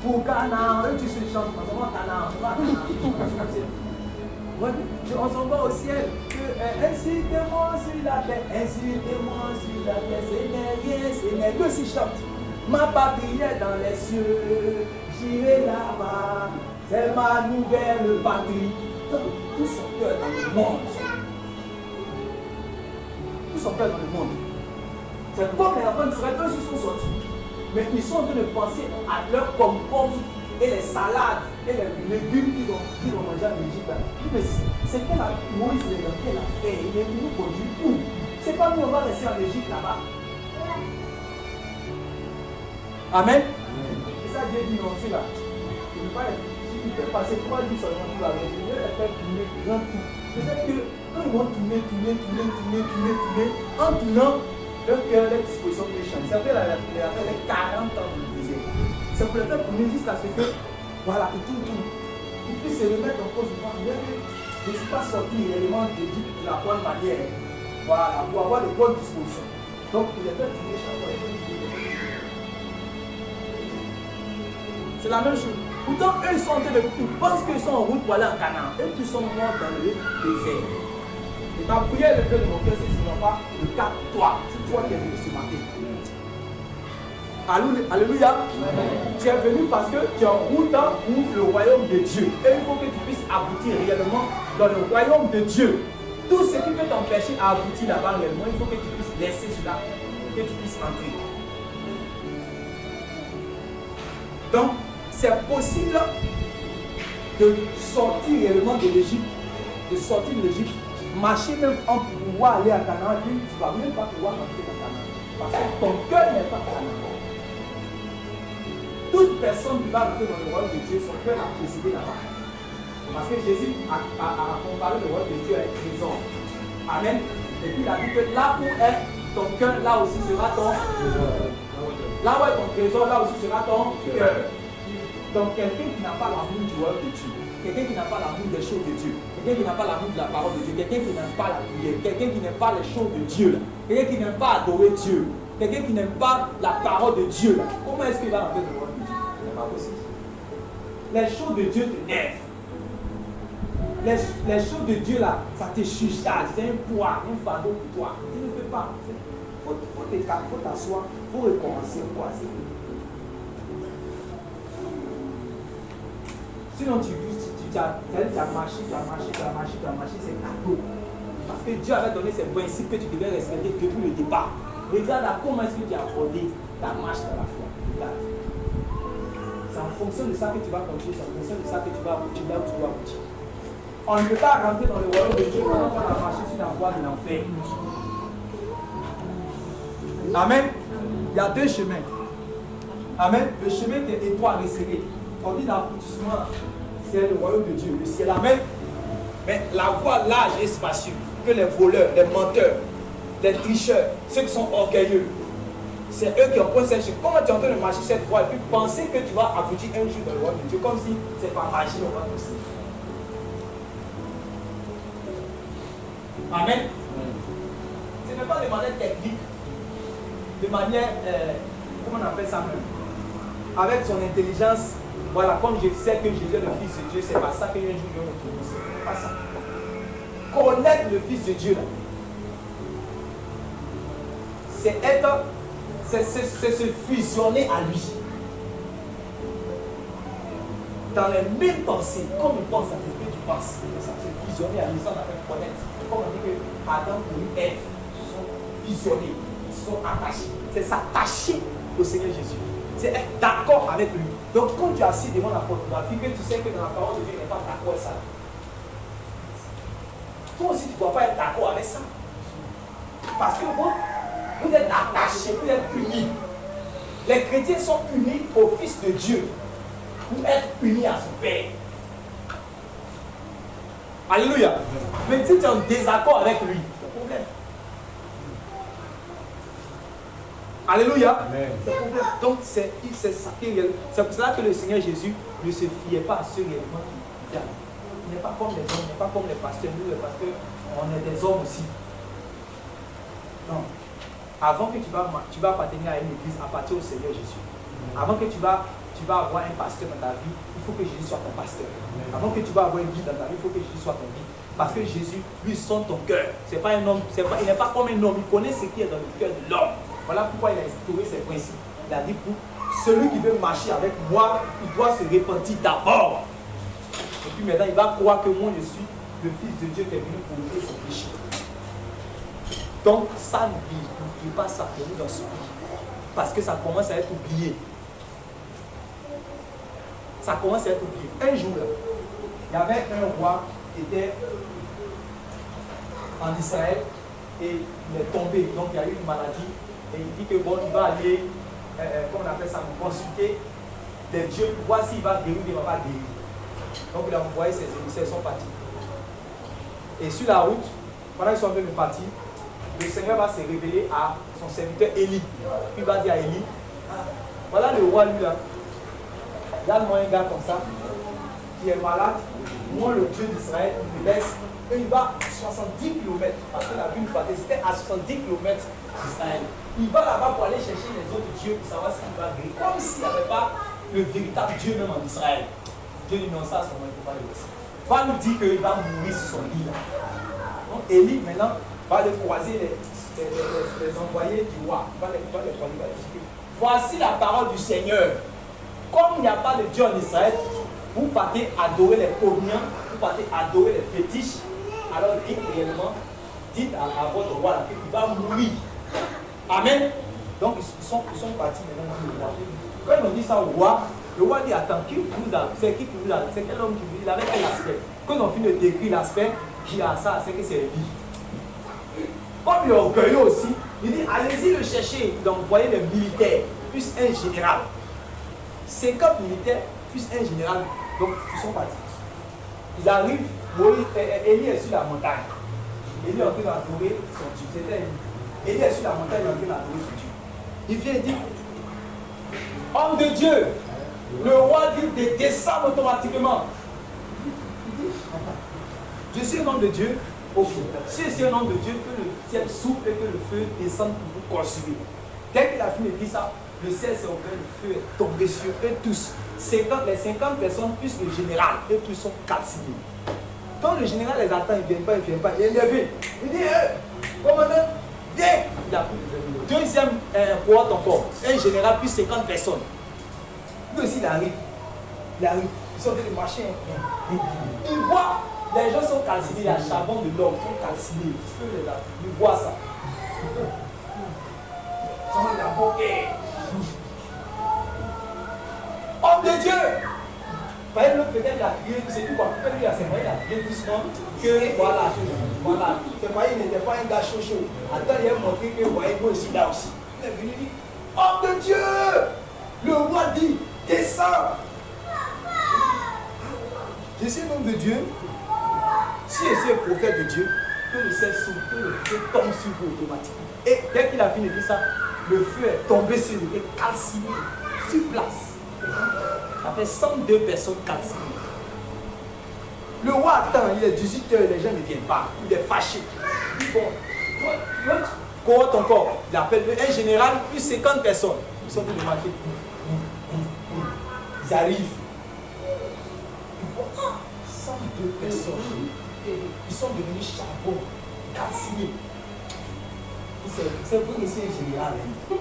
A: pour Canaan. Eux, tu se chantes, on s'en va à Canaan. On va à Canaan. On s'en va au ciel. Incitez-moi sur la terre, incitez-moi sur la terre, Seigneur, eux aussi chantent. Ma patrie est dans les cieux, j'irai là-bas, c'est ma nouvelle patrie. Tout son cœur dans le monde. Tout son cœur dans le monde. C'est comme les enfants d'Israël, eux aussi sont sortis. Mais ils sont en train de penser à leur concombre et les salades et les légumes qu'ils vont manger en Égypte. Mais c'est quel Moïse les a fait. Il est venu conduire où? C'est pas nous, on va rester en Égypte là-bas. Amen. Et ça, Dieu dit non, c'est là. Il ne pas les. Si tu peux passer 3 jours seulement pour la maison, il va les faire tourner grand tout. Peut-être que quand ils vont tourner, en tournant, leur cœur, leur disposition peut changer. Ça fait les 40 ans de désert. C'est pour le faire tourner jusqu'à ce que, voilà, il tourne. Il puisse se remettre en cause de moi. Je ne suis pas sorti réellement d'Égypte de la bonne manière. Voilà, pour avoir de bonnes dispositions. Donc, il est fait tourner chaque fois. C'est la même chose. Pourtant, eux, ils pensent qu'ils sont en route pour aller en Canaan. Eux, ils sont morts dans le désert. Et ma prière, le Père de mon cœur, c'est que ce n'est pas le cas de toi. C'est toi qui es venu ce matin. Alléluia. Tu es venu parce que tu es en route pour le royaume de Dieu. Et il faut que tu puisses aboutir réellement dans le royaume de Dieu. Tout ce qui peut t'empêcher à aboutir là-bas réellement, il faut que tu puisses laisser cela, que tu puisses entrer. Donc, c'est possible de sortir réellement de l'Égypte, marcher même en pouvoir aller à Canaan, puis tu ne vas même pas pouvoir entrer dans Canaan. Parce que ton cœur n'est pas Canaan. Toute personne qui va rentrer dans le royaume de Dieu, son cœur a précédé là-bas. Parce que Jésus a comparé le royaume de Dieu à un trésor. Amen. Et puis il a dit que là où est ton cœur, là aussi sera ton trésor. Là où est ton trésor, là aussi sera ton cœur. Donc quelqu'un qui n'a pas l'amour du royaume de Dieu, quelqu'un qui n'a pas l'amour des choses de Dieu, quelqu'un qui n'a pas l'amour de la parole de Dieu, quelqu'un qui n'aime pas la prière, quelqu'un qui n'aime pas les choses de Dieu, quelqu'un qui n'aime pas adorer Dieu, quelqu'un qui n'aime pas la parole de Dieu, comment est-ce qu'il va rentrer dans le royaume de Dieu? Ce n'est pas possible. Les choses de Dieu t'énervent. Les choses de Dieu là, ça te surcharge, c'est un poids, un fardeau pour toi. Tu ne peux pas. Il faut t'asseoir, il faut recommencer. Sinon, tu as marché, c'est cadeau. Parce que Dieu avait donné ces principes que tu devais respecter depuis le départ. Regarde à comment est-ce que tu as abordé ta marche dans la foi. Regarde. C'est en fonction de ça que tu vas continuer, c'est en fonction de ça que tu vas aboutir là où tu dois aboutir. On ne peut pas rentrer dans le royaume de Dieu quand on a marché sur la voie de l'enfer. Amen. Il y a 2 chemins. Amen. Le chemin qui est étroit, resserré. On dit l'aboutissement, c'est le royaume de Dieu, le ciel. Amen. Mais la voie large et spacieuse, que les voleurs, les menteurs, les tricheurs, ceux qui sont orgueilleux, c'est eux qui ont posé cette chose. Comment tu es en train de marcher cette voie et puis penser que tu vas aboutir un jour dans le royaume de Dieu, comme si c'est pas magie, on va pousser. Amen. Ce n'est pas de manière technique, de manière, comment on appelle ça même, avec son intelligence. Voilà, comme je sais que Jésus est le Fils de Dieu, c'est pas ça que un jour je vais me trouver. C'est pas ça. Connaître le Fils de Dieu, là, c'est se fusionner à lui. Dans les mêmes pensées, comme il pense à ce que tu penses, ça se fusionner à lui, ça on appelle connaître. Comme on dit que Adam et Ève sont fusionnés, ils sont attachés. C'est s'attacher au Seigneur Jésus. C'est être d'accord avec lui. Donc quand tu es assis devant la pornographie, que tu sais que dans la parole de Dieu, il n'est pas d'accord avec ça. Toi aussi, tu ne dois pas être d'accord avec ça. Parce que vous êtes attachés, vous êtes unis. Les chrétiens sont unis au Fils de Dieu pour être unis à son Père. Alléluia. Mais si tu es en désaccord avec lui, c'est un problème. Alléluia. C'est un problème. Donc c'est ça qui est réel. C'est pour cela que le Seigneur Jésus ne se fiait pas à ceux réellement qui étaient. Il n'est pas comme les hommes, il n'est pas comme les pasteurs. Nous, les pasteurs, on est des hommes aussi. Non. Avant que tu vas appartenir à une église, appartiens au Seigneur Jésus. Avant que tu vas avoir un pasteur dans ta vie, il faut que Jésus soit ton pasteur. Avant que tu vas avoir une vie dans ta vie, il faut que Jésus soit ton vie. Parce que Jésus, lui, sonde ton cœur. C'est pas un homme, il n'est pas comme un homme, il connaît ce qui est dans le cœur de l'homme. Voilà pourquoi il a instauré ces principes. Il a dit pour celui qui veut marcher avec moi, il doit se repentir d'abord. Et puis maintenant, il va croire que moi, je suis le Fils de Dieu qui est venu pour ôter son péché. Donc, ça n'oublie pas ça pour nous dans ce pays. Parce que ça commence à être oublié. Ça commence à être oublié. Un jour, là, il y avait un roi qui était en Israël et il est tombé. Donc, il y a eu une maladie. Et il dit que bon, il va aller, comment on appelle ça, consulter des dieux pour voir s'il va guérir ou il ne va pas guérir. Donc, il a envoyé ses émissaires, ils sont partis. Et sur la route, pendant qu'ils sont en train de partir, le Seigneur va se révéler à son serviteur Élie. Puis il va dire à Élie, voilà le roi lui là. Regarde-moi un gars comme ça, qui est malade. Moi, le Dieu d'Israël, il me laisse. Et il va à 70 km. Parce que la ville c'était à 70 km d'Israël. Il va là-bas pour aller chercher les autres dieux pour savoir s'il va guérir. Comme s'il n'y avait pas le véritable Dieu même en Israël. Dieu dit non, ça à ce moment, il ne faut pas le laisser. Va nous dire qu'il va mourir sur son lit là. Donc Élie maintenant va le croiser les envoyés du roi. Il va les croiser, il va les dire. Voici la parole du Seigneur. Comme il n'y a pas de Dieu en Israël, vous partez adorer les pogniens, vous partez adorer les fétiches, alors dites réellement, dites à votre roi là qu'il va mourir. Amen. Donc ils sont partis maintenant dans le roi. Quand ils ont dit ça au roi, le roi dit attends, c'est qui vous a, c'est quel homme qui vous dit, il avait quel aspect? Quand ils ont fini de décrire l'aspect, il dit ah ça, c'est que c'est lui. Comme il est orgueilleux aussi, il dit allez-y le chercher. Donc voyez les militaires, plus un général. 50 militaires, plus un général. Donc ils sont partis. Ils arrivent, Élie est sur la montagne. Élie est en train d'adorer son Dieu. C'était Élie est sur la montagne, il est en train d'adorer son Dieu. Il vient et dit, homme de Dieu, le roi dit de descendre automatiquement. Il dit, je suis un homme de Dieu. Ok. Si c'est un homme de Dieu, que le ciel souffle et que le feu descende pour vous consumer. Dès qu'il a fini de dire ça, le ciel s'est ouvert, le feu est tombé sur eux tous. Les 50 personnes, plus le général, eux tous sont calcinés. Quand le général les attend, ils ne viennent pas, il est levé. Il dit, commandant, viens. Il a pris le deuxième cohorte encore, un général plus 50 personnes. Lui aussi, il arrive. Ils sont en train de marcher. Il voit, les gens sont calcinés, il y a charbon de l'homme, ils sont calcinés, le feu les a. Il voit ça. Il a boqué. Homme de Dieu! Par exemple, peut-être il a crié, c'est tout quoi. Peut-être il a crié doucement que voilà. C'est pas, il n'était pas un gars chaud. Attends, il a montré que voyez, moi aussi là aussi. Il est venu dire, homme de Dieu! Le roi dit, descends! Je suis un homme de Dieu. Si je suis un prophète de Dieu, que le ciel s'ouvre, que le feu tombe sur vous automatiquement. Et dès qu'il a fini de dire ça, le feu est tombé sur lui, est calciné sur place. Ça fait 102 personnes calcinées. Le roi attend, il est 18 heures, les gens ne viennent pas. Il est fâché. Il dit bon, cohorte encore. Il appelle un général, plus 50 personnes. Ils sont tous les marchés. Ils arrivent. Ils voient 102 personnes. Ils sont devenus charbon, calcinés. C'est vous qui êtes un général. C'est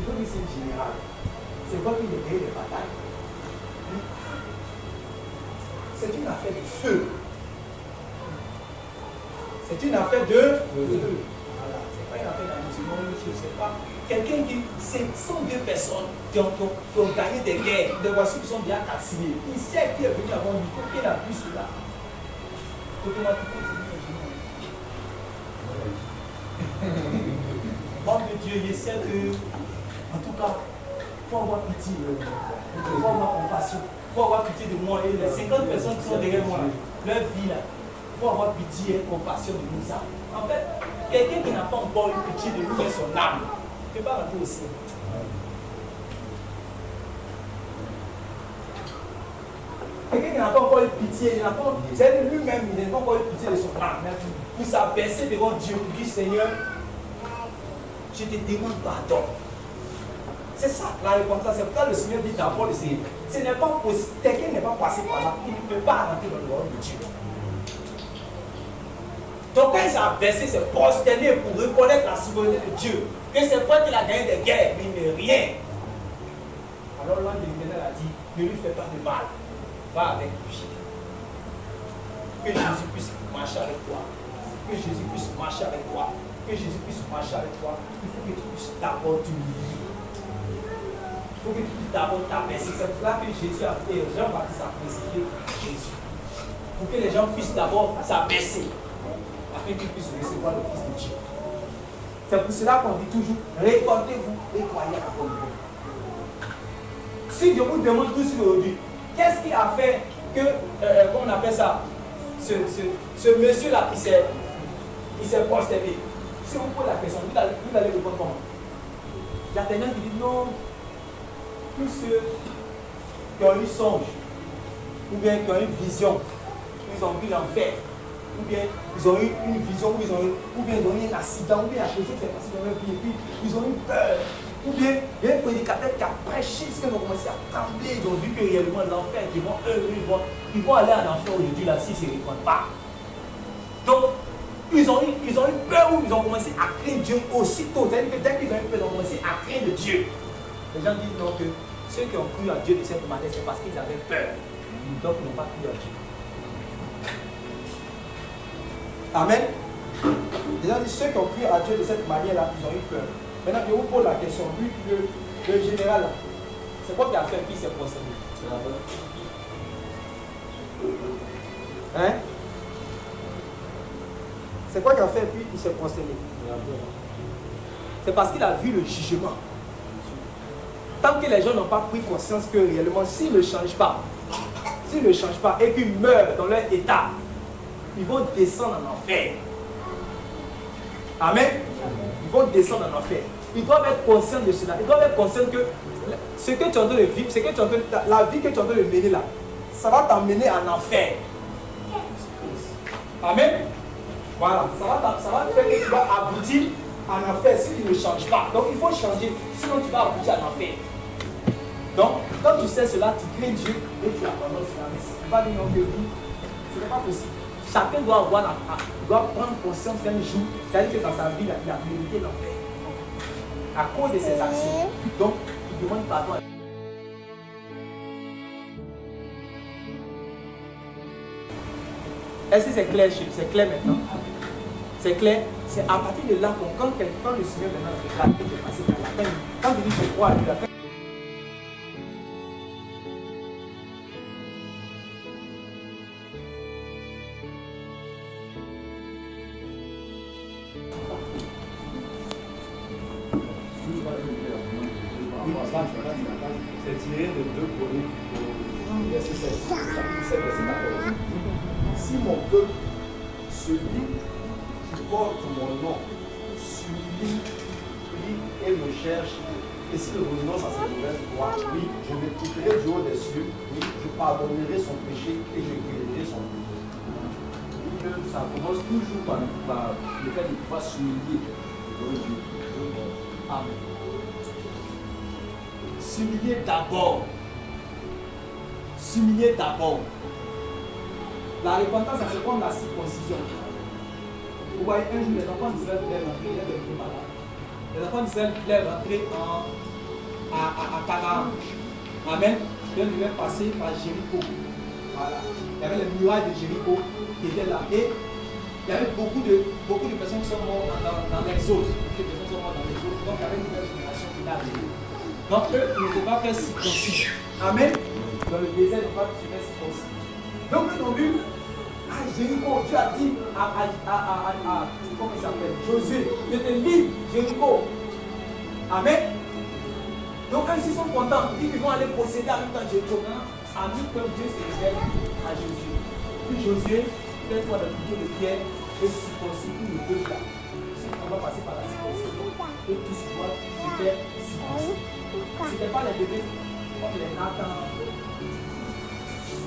A: vous qui êtes un général. C'est pas qu'il y ait des batailles. C'est une affaire de feu. C'est une affaire de feu. Voilà, c'est pas une affaire d'amitié. non, je ne sais pas. Quelqu'un qui, c'est 102 personnes qui ont gagné des guerres, des voitures qui sont bien calcinées. Il sait qui est venu avant lui, qui a vu cela. Automatiquement, homme de Dieu, je sais que, en tout cas, il faut avoir pitié, il faut avoir compassion, il faut avoir pitié de moi. Et les 50 personnes qui sont derrière moi, leur vie là, il faut avoir pitié et compassion de nous. Ça. En fait, quelqu'un qui n'a pas encore eu pitié de nous et son âme, ne peut pas rentrer au ciel. Quelqu'un qui n'a pas encore eu pitié, c'est lui-même, il n'a pas encore eu pitié de son âme. Pour s'abaisser devant Dieu, pour dire Seigneur, je te demande pardon. C'est ça la repentance. C'est pourquoi le Seigneur dit d'abord le Seigneur. Ce n'est pas possible. Quelqu'un n'est pas passé par là. Il ne peut pas rentrer dans le royaume de Dieu. Donc quand il s'est abaissé, c'est prosterné pour reconnaître la souveraineté de Dieu. Que c'est vrai qu'il a gagné des guerres, mais il n'est rien. Alors l'ange de l'Éternel a dit, ne lui fais pas de mal. Va avec lui. Que Jésus puisse marcher avec toi. Que Jésus puisse marcher avec toi. Que Jésus puisse marcher avec toi. Il faut que tu puisses d'abord t'humilier. Il faut que tu puisses d'abord t'abaisser. C'est pour là que Jésus a fait, Jean-Baptiste a crucifié Jésus. Pour que les gens puissent d'abord s'abaisser. Afin qu'ils puissent recevoir le Fils de Dieu. C'est pour cela qu'on dit toujours, répandez-vous et croyez à la bonne nouvelle. Si je vous demande tout aujourd'hui, qu'est-ce qui a fait que, comment on appelle ça, ce monsieur-là, il s'est prosterné. Si vous posez la question, vous allez répondre comment? Il y a des gens qui disent non, tous ceux qui ont eu songe, ou bien qui ont eu vision, ils ont vu l'enfer, ou bien ils ont eu une vision, ou bien ils ont eu un accident, ou bien quelque chose qui s'est passé dans leur vie, et puis ils ont eu peur. Ou bien il y a un prédicateur qui a prêché, ils ont commencé à trembler, ils ont vu que réellement l'enfer, ils vont aller en enfer aujourd'hui là s'ils ne se répondent pas. Donc, ils ont eu peur ou ils ont commencé à craindre Dieu aussitôt. C'est-à-dire que dès qu'ils ont eu peur, ils ont commencé à craindre Dieu. Les gens disent non, que ceux qui ont cru à Dieu de cette manière, c'est parce qu'ils avaient peur. Donc, ils n'ont pas cru à Dieu. Amen. Les gens disent ceux qui ont cru à Dieu de cette manière-là, ils ont eu peur. Maintenant, je vous pose la question. Lui, le général, là, c'est quoi qui a fait qu'il s'est prosterné? Hein? C'est quoi qui a fait puis il s'est prosterné? C'est parce qu'il a vu le jugement. Tant que les gens n'ont pas pris conscience que réellement, s'ils ne changent pas et qu'ils meurent dans leur état, ils vont descendre en enfer. Amen. Ils vont descendre en enfer. Ils doivent être conscients de cela. Ils doivent être conscients que ce que tu es en train de vivre, la vie que tu es en train de mener là, ça va t'emmener en enfer. Amen. Voilà, ça va faire que tu vas aboutir en enfer si tu ne changes pas. Donc il faut changer, sinon tu vas aboutir en enfer. Donc, quand tu sais cela, tu crains Dieu et tu abandonnes cela. Mais si tu vas dire non, que oui, ce n'est pas possible. Chacun doit prendre conscience qu'un jour, c'est-à-dire que dans sa vie, il a mérité l'enfer. À cause de ses actions. Donc, il demande pardon. Est-ce que c'est clair, c'est clair maintenant? C'est clair? C'est à partir de là quand le Seigneur maintenant regarde que tu es passé par la peine, quand tu dis je crois à lui, la peine.
D: C'est tiré de 2 Chroniques au verset 7, chapitre 7, verset 14. Si mon peuple, celui qui porte mon nom, s'humilie, prie et me cherche, et s'il renonce à ses mauvaises voies, oui, je m'écouterai du haut des cieux, oui, je pardonnerai son péché et je guérirai son péché. Ça commence toujours par le fait de pouvoir s'humilier devant Dieu. Amen.
A: S'humilier d'abord. S'humilier d'abord. La repentance, ça se prend la circoncision. Vous voyez, un jour, les enfants d'Israël voulaient rentrer, il y a des malades. Les enfants d'Israël voulaient rentrer à Canaan. Amen. Ils devaient passer par Jéricho. Voilà. Il y avait les murailles de Jéricho qui étaient là. Et Il y avait beaucoup de personnes qui sont mortes dans l'exode. Beaucoup de personnes sont mortes dans l'exode. Donc il y avait une nouvelle génération qui est arrivée. Donc eux, ils ne pouvaient pas faire circoncis. Amen. Dans le désert, ils ne pouvaient pas faire circoncis. Donc ils ont vu, à Jéricho, Dieu a dit comment il s'appelle, Josué, je te livre Jéricho. Amen. Donc quand ils sont contents, ils vont aller posséder en même temps Jéricho. En même temps, Dieu se révèle à Josué. Puis Josué, fais-toi le couteau de pierre et circoncis tout le peuple là. On va passer par la circoncision. Et tout ce doit se faire circoncis. Ce n'était pas les bébés comme les Nathan,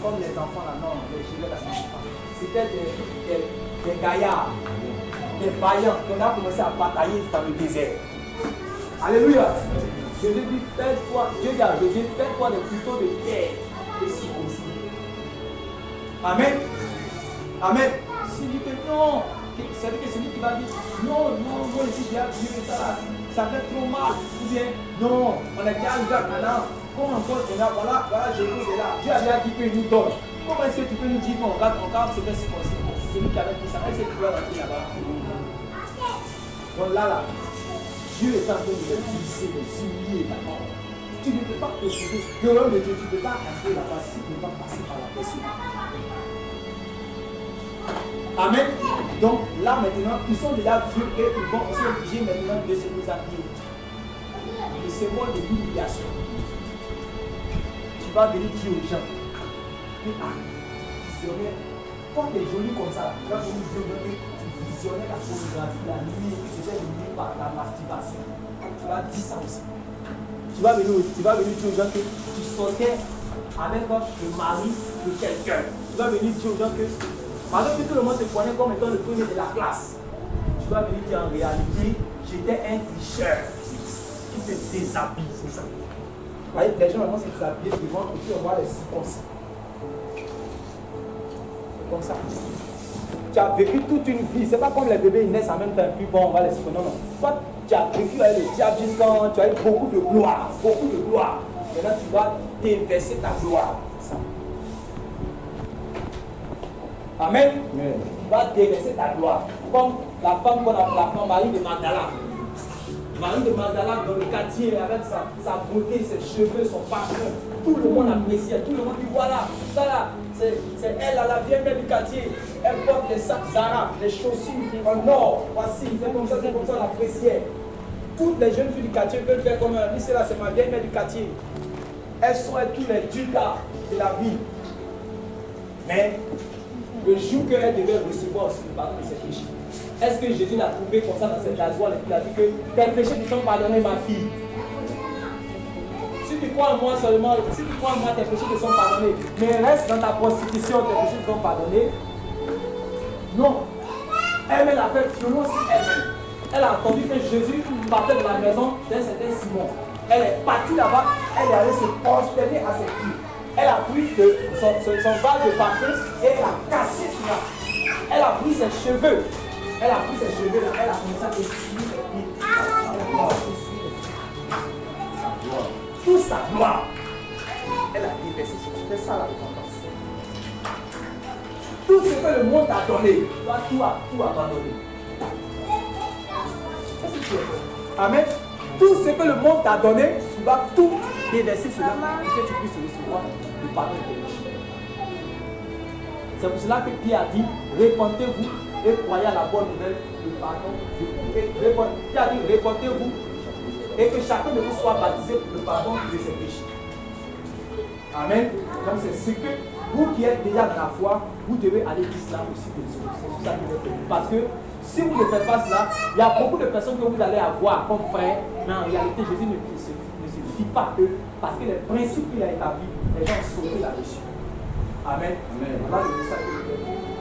A: comme les enfants là, non, les gilets là, c'était des gaillards, des vaillants qui ont commencé à batailler dans le désert. Alléluia. Je lui dis, fais-toi, Dieu dit à Josué, fais-toi des couteaux de pierre et circoncis. Amen. Amen. S'il dit que non, c'est-à-dire que celui qui va dire non, moi ici j'ai Dieu, ça fait trop mal. Ou bien non, on est déjà arrivé à Canaan. Comment encore on a, voilà, Jésus est là. Dieu a déjà dit qu'il nous donne. Comment est-ce que tu peux nous dire qu'on regarde ce que c'est possible? C'est celui qui avait dit ça. Est-ce que tu peux rentrer là-bas? Donc là, Dieu est en train de te glisser, de s'humilier d'abord. Tu ne peux pas posséder. Le royaume de Dieu, tu ne peux pas entrer là-bas si tu ne peux pas passer par la personne. Amen. Donc là maintenant, ils sont déjà vieux et ils vont aussi obligés maintenant de se déshabiller. Le symbole de l'humiliation. Tu vas venir dire aux gens, c'est vrai, toi tu es joli comme ça, tu vas venir dire que tu visionnais la pornographie, la nuit, que c'était lié par la masturbation. Tu vas dire ça aussi. Tu vas venir dire aux gens que tu sortais avec le mari de quelqu'un. Tu vas venir dire aux gens que malgré que tout le monde te connaît comme étant le premier de la classe, tu vas venir dire en réalité, j'étais un tricheur qui te déshabille, c'est ça. Vous voyez, les gens vraiment se déshabillent devant et puis on voit les circoncis. C'est comme ça. Tu as vécu toute une vie, c'est pas comme les bébés ils naissent en même temps et puis bon, on va les circoncis. Non, non. Toi, tu as vécu avec le diable jusqu'à tu as eu beaucoup de gloire, beaucoup de gloire. Maintenant, tu vas déverser ta gloire. Ça. Amen. Tu vas déverser ta gloire. Comme la femme qu'on appelle la femme Marie de Magdala. Marie de Magdala dans le quartier avec sa beauté, ses cheveux, son parfum. Tout le monde appréciait. Tout le monde dit voilà, ça là, c'est elle à la vieille mère du quartier. Elle porte les sacs Zara, les chaussures en or. Voici, c'est comme ça on l'appréciait. Toutes les jeunes filles du quartier veulent faire comme elle. C'est là, c'est ma vieille mère du quartier. Elles sont tous les ducats de la vie. Mais le jour qu'elle devait recevoir aussi le pardon de ses péchés, est-ce que Jésus l'a trouvé comme ça dans cette gasoile et il a dit que tes péchés te sont pardonnés, ma fille? Si tu crois en moi seulement, si tu crois en moi, tes péchés te sont pardonnés, mais reste dans ta prostitution, tes péchés te sont pardonnés. Non. Elle-même l'a fait selon si elle-même. Elle a entendu que Jésus partait de la maison d'un certain Simon. Elle est partie là-bas, elle est allée se prosterner à ses pieds. Elle a pris son vase de parfum et elle a cassé cela. Elle a pris ses cheveux. Elle a pris ses cheveux là, elle a commencé à essuyer ses pieds. Toute sa gloire. Elle a déversé sur lui. C'est ça la repentance. Tout ce que le monde t'a donné, tu dois tout abandonner. Amen. Tout ce que le monde t'a donné, tu dois tout déverser sur lui pour que tu puisses recevoir le pardon de tes péchés. C'est pour cela que Pierre a dit, répentez-vous et croyez à la bonne nouvelle du pardon. Pierre a dit, répentez-vous et que chacun de vous soit baptisé pour le pardon de ses péchés. Amen. Donc c'est ce que vous qui êtes déjà dans la foi, vous devez aller dire cela aussi des autres. C'est ça qui est fait. Parce que si vous ne faites pas cela, il y a beaucoup de personnes que vous allez avoir comme frères, mais en réalité Jésus ne se fie pas à eux parce que les principes qu'il a établis, les gens ont sauté là-dessus. Amen. Voilà le message que je